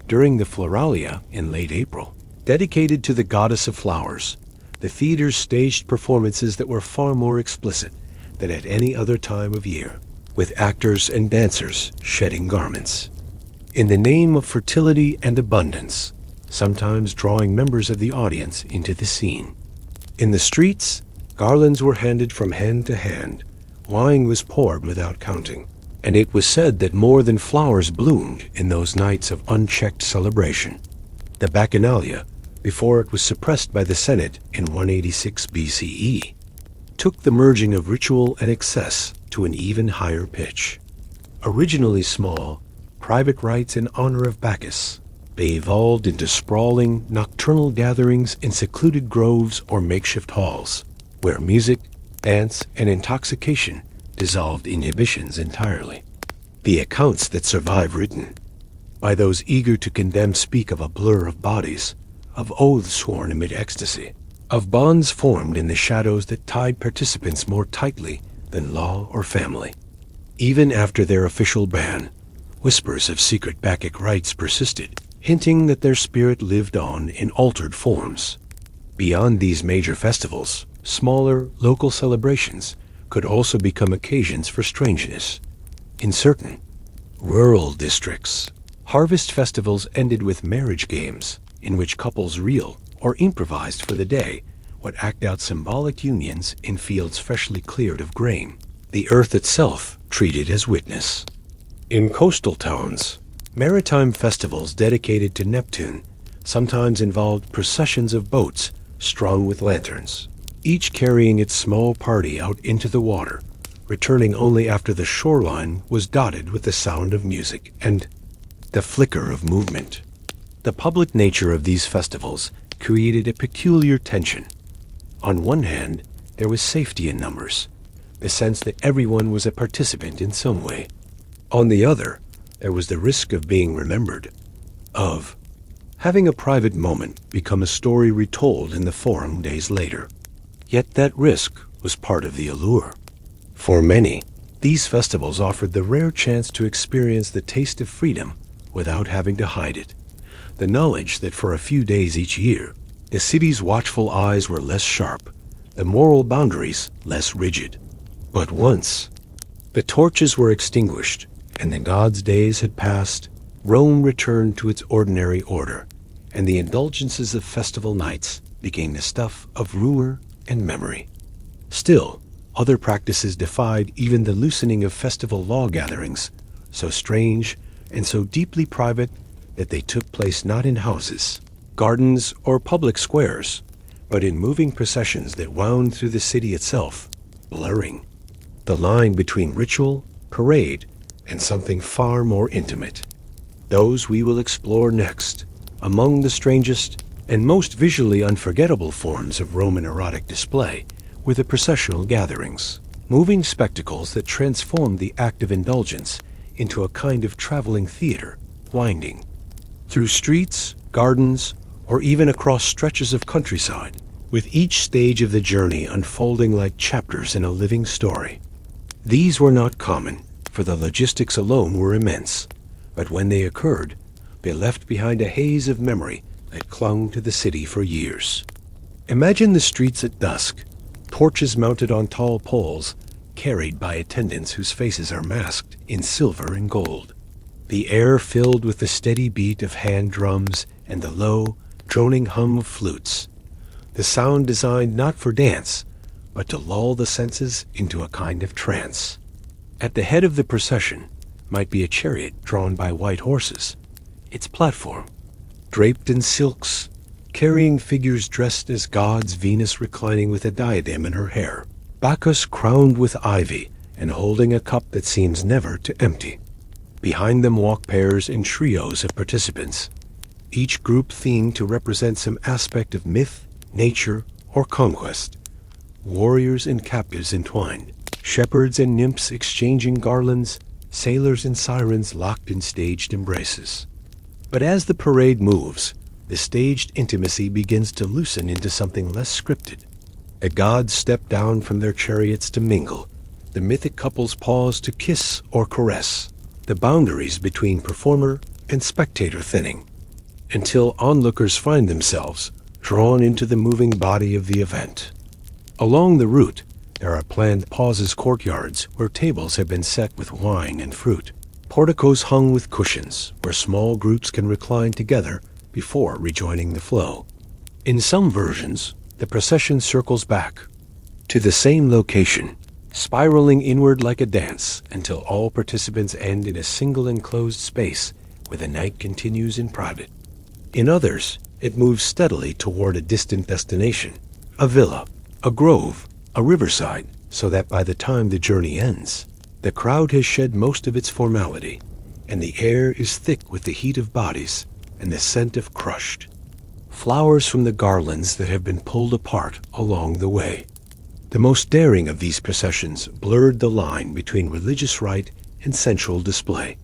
During the Floralia in late April, dedicated to the goddess of flowers, the theaters staged performances that were far more explicit than at any other time of year, with actors and dancers shedding garments. In the name of fertility and abundance, sometimes drawing members of the audience into the scene. In the streets, garlands were handed from hand to hand, wine was poured without counting, and it was said that more than flowers bloomed in those nights of unchecked celebration. The Bacchanalia, before it was suppressed by the Senate in 186 BCE, took the merging of ritual and excess to an even higher pitch. Originally small, private rites in honor of Bacchus, they evolved into sprawling, nocturnal gatherings in secluded groves or makeshift halls, where music, dance, and intoxication dissolved inhibitions entirely. The accounts that survive written by those eager to condemn speak of a blur of bodies, of oaths sworn amid ecstasy, of bonds formed in the shadows that tied participants more tightly than law or family. Even after their official ban, whispers of secret Bacchic rites persisted, hinting that their spirit lived on in altered forms. Beyond these major festivals, smaller local celebrations could also become occasions for strangeness. In certain rural districts, harvest festivals ended with marriage games in which couples reel or improvised for the day would act out symbolic unions in fields freshly cleared of grain, the earth itself treated as witness. In coastal towns, maritime festivals dedicated to Neptune sometimes involved processions of boats strung with lanterns, each carrying its small party out into the water, returning only after the shoreline was dotted with the sound of music and the flicker of movement. The public nature of these festivals created a peculiar tension. On one hand, there was safety in numbers, the sense that everyone was a participant in some way. On the other, there was the risk of being remembered, of having a private moment become a story retold in the forum days later. Yet that risk was part of the allure. For many, these festivals offered the rare chance to experience the taste of freedom without having to hide it. The knowledge that for a few days each year, the city's watchful eyes were less sharp, the moral boundaries less rigid. But once the torches were extinguished and the gods' days had passed, Rome returned to its ordinary order, and the indulgences of festival nights became the stuff of rumor and memory. Still, other practices defied even the loosening of festival law gatherings, so strange and so deeply private that they took place not in houses, gardens, or public squares, but in moving processions that wound through the city itself, blurring the line between ritual, parade, and something far more intimate. Those we will explore next. Among the strangest and most visually unforgettable forms of Roman erotic display were the processional gatherings, moving spectacles that transformed the act of indulgence into a kind of traveling theater, winding through streets, gardens, or even across stretches of countryside, with each stage of the journey unfolding like chapters in a living story. These were not common, for the logistics alone were immense, but when they occurred, they left behind a haze of memory that clung to the city for years. Imagine the streets at dusk, torches mounted on tall poles, carried by attendants whose faces are masked in silver and gold. The air filled with the steady beat of hand drums and the low, droning hum of flutes. The sound designed not for dance, but to lull the senses into a kind of trance. At the head of the procession might be a chariot drawn by white horses, its platform draped in silks, carrying figures dressed as gods, Venus reclining with a diadem in her hair, Bacchus crowned with ivy and holding a cup that seems never to empty. Behind them walk pairs and trios of participants, each group themed to represent some aspect of myth, nature, or conquest. Warriors and captives entwined, shepherds and nymphs exchanging garlands, sailors and sirens locked in staged embraces. But as the parade moves, the staged intimacy begins to loosen into something less scripted. The gods step down from their chariots to mingle. The mythic couples pause to kiss or caress, the boundaries between performer and spectator thinning, until onlookers find themselves drawn into the moving body of the event. Along the route, there are planned pauses, courtyards where tables have been set with wine and fruit, porticos hung with cushions where small groups can recline together before rejoining the flow. In some versions, the procession circles back to the same location, spiraling inward like a dance until all participants end in a single enclosed space where the night continues in private. In others, it moves steadily toward a distant destination, a villa, a grove, a riverside, so that by the time the journey ends, the crowd has shed most of its formality, and the air is thick with the heat of bodies and the scent of crushed flowers from the garlands that have been pulled apart along the way. The most daring of these processions blurred the line between religious rite and sensual display.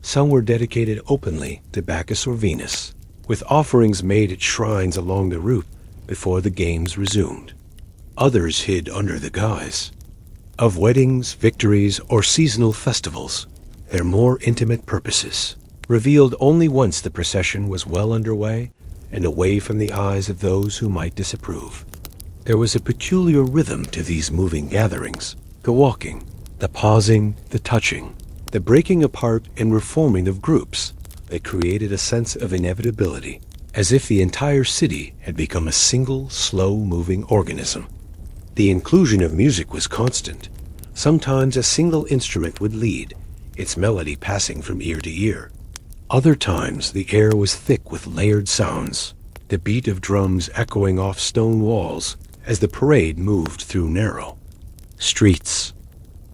Some were dedicated openly to Bacchus or Venus, with offerings made at shrines along the route before the games resumed. Others hid under the guise of weddings, victories, or seasonal festivals, their more intimate purposes revealed only once the procession was well underway and away from the eyes of those who might disapprove. There was a peculiar rhythm to these moving gatherings, the walking, the pausing, the touching, the breaking apart and reforming of groups that created a sense of inevitability, as if the entire city had become a single, slow-moving organism. The inclusion of music was constant. Sometimes a single instrument would lead, its melody passing from ear to ear. Other times the air was thick with layered sounds, the beat of drums echoing off stone walls as the parade moved through narrow streets.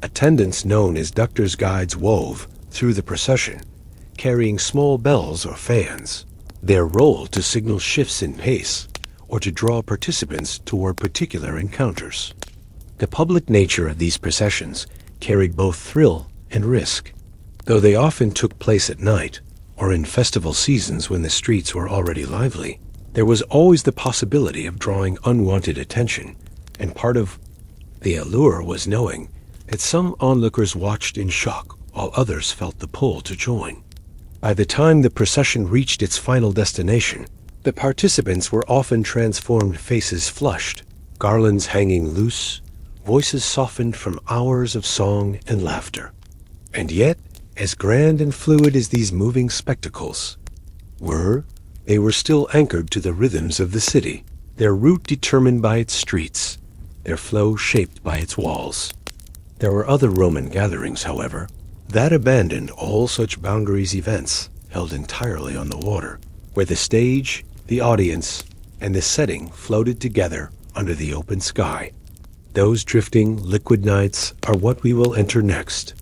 Attendants known as ductors' guides wove through the procession, carrying small bells or fans, their role to signal shifts in pace or to draw participants toward particular encounters. The public nature of these processions carried both thrill and risk. Though they often took place at night or in festival seasons when the streets were already lively, there was always the possibility of drawing unwanted attention, and part of the allure was knowing that some onlookers watched in shock while others felt the pull to join. By the time the procession reached its final destination, the participants were often transformed faces flushed, garlands hanging loose, voices softened from hours of song and laughter. And yet, as grand and fluid as these moving spectacles were, they were still anchored to the rhythms of the city, their route determined by its streets, their flow shaped by its walls. There were other Roman gatherings, however, that abandoned all such boundaries, events held entirely on the water, where the stage, the audience, and the setting floated together under the open sky. Those drifting, liquid nights are what we will enter next.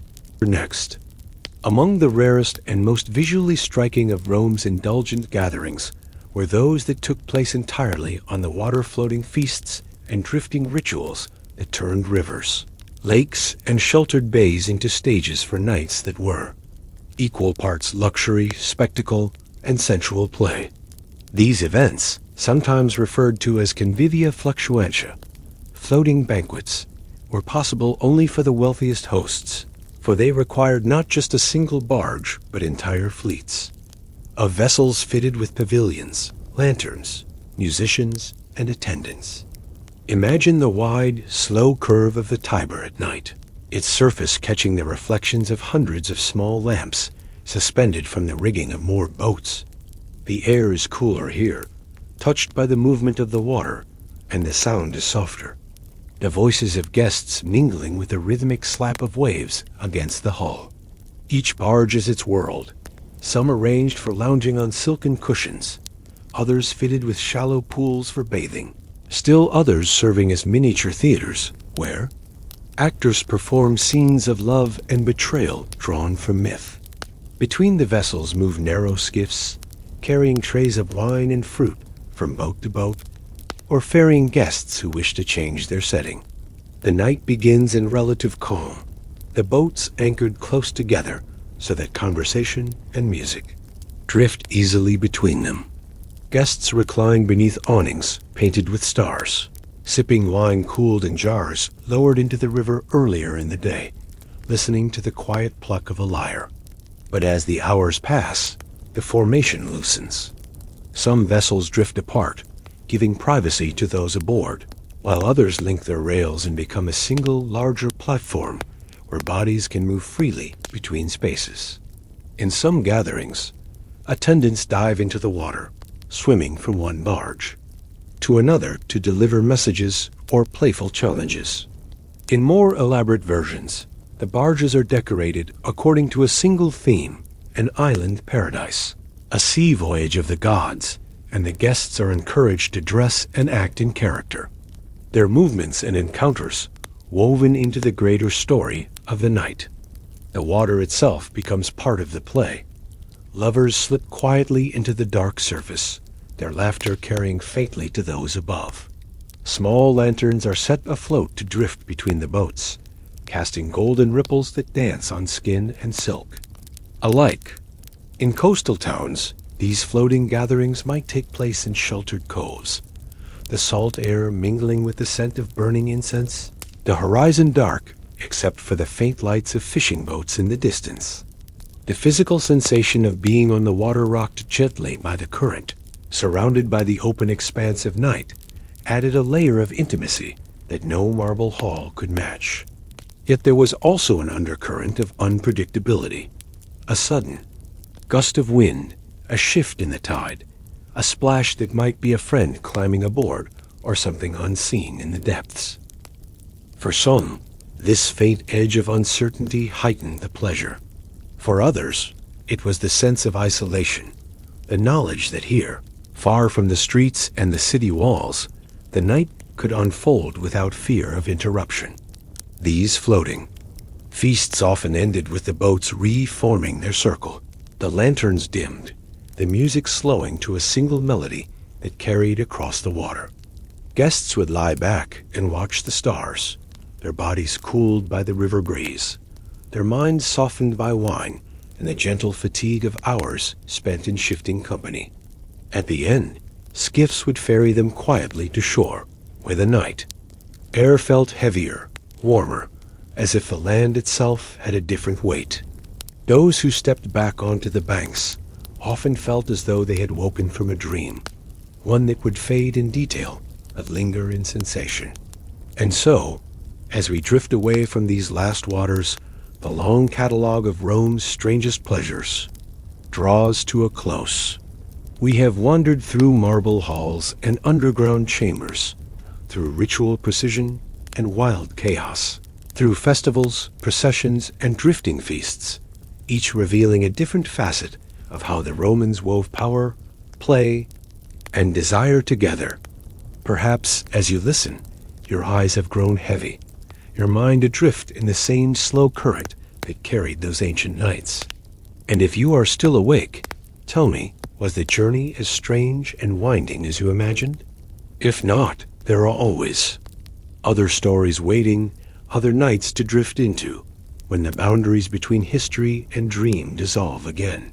Among the rarest and most visually striking of Rome's indulgent gatherings were those that took place entirely on the water-floating feasts and drifting rituals that turned rivers, lakes, and sheltered bays into stages for nights that were equal parts luxury, spectacle, and sensual play. These events, sometimes referred to as convivia fluctuantia, floating banquets, were possible only for the wealthiest hosts, for they required not just a single barge, but entire fleets of vessels fitted with pavilions, lanterns, musicians, and attendance. Imagine the wide, slow curve of the Tiber at night, its surface catching the reflections of hundreds of small lamps suspended from the rigging of moored boats. The air is cooler here, touched by the movement of the water, and the sound is softer, the voices of guests mingling with the rhythmic slap of waves against the hull. Each barge is its world, some arranged for lounging on silken cushions, others fitted with shallow pools for bathing, still others serving as miniature theaters, where actors perform scenes of love and betrayal drawn from myth. Between the vessels move narrow skiffs, carrying trays of wine and fruit from boat to boat, or ferrying guests who wish to change their setting. The night begins in relative calm, the boats anchored close together so that conversation and music drift easily between them. Guests recline beneath awnings painted with stars, sipping wine cooled in jars lowered into the river earlier in the day, listening to the quiet pluck of a lyre. But as the hours pass, the formation loosens. Some vessels drift apart, giving privacy to those aboard, while others link their rails and become a single larger platform where bodies can move freely between spaces. In some gatherings, attendants dive into the water, swimming from one barge to another to deliver messages or playful challenges. In more elaborate versions, the barges are decorated according to a single theme, an island paradise, a sea voyage of the gods, and the guests are encouraged to dress and act in character, their movements and encounters woven into the greater story of the night. The water itself becomes part of the play. Lovers slip quietly into the dark surface, their laughter carrying faintly to those above. Small lanterns are set afloat to drift between the boats, casting golden ripples that dance on skin and silk. Alike, in coastal towns, these floating gatherings might take place in sheltered coves, the salt air mingling with the scent of burning incense, the horizon dark except for the faint lights of fishing boats in the distance. The physical sensation of being on the water rocked gently by the current, surrounded by the open expanse of night, added a layer of intimacy that no marble hall could match. Yet there was also an undercurrent of unpredictability, a sudden gust of wind, a shift in the tide, a splash that might be a friend climbing aboard or something unseen in the depths. For some, this faint edge of uncertainty heightened the pleasure. For others, it was the sense of isolation, the knowledge that here, far from the streets and the city walls, the night could unfold without fear of interruption. These floating feasts often ended with the boats reforming their circle, the lanterns dimmed, the music slowing to a single melody that carried across the water. Guests would lie back and watch the stars, their bodies cooled by the river breeze, their minds softened by wine and the gentle fatigue of hours spent in shifting company. At the end, skiffs would ferry them quietly to shore, where the night air felt heavier, warmer, as if the land itself had a different weight. Those who stepped back onto the banks often felt as though they had woken from a dream, one that would fade in detail but linger in sensation. And so, as we drift away from these last waters, the long catalogue of Rome's strangest pleasures draws to a close. We have wandered through marble halls and underground chambers, through ritual precision and wild chaos, through festivals, processions, and drifting feasts, each revealing a different facet of how the Romans wove power, play, and desire together. Perhaps, as you listen, your eyes have grown heavy, your mind adrift in the same slow current that carried those ancient nights. And if you are still awake, tell me, was the journey as strange and winding as you imagined? If not, there are always other stories waiting, other nights to drift into, when the boundaries between history and dream dissolve again.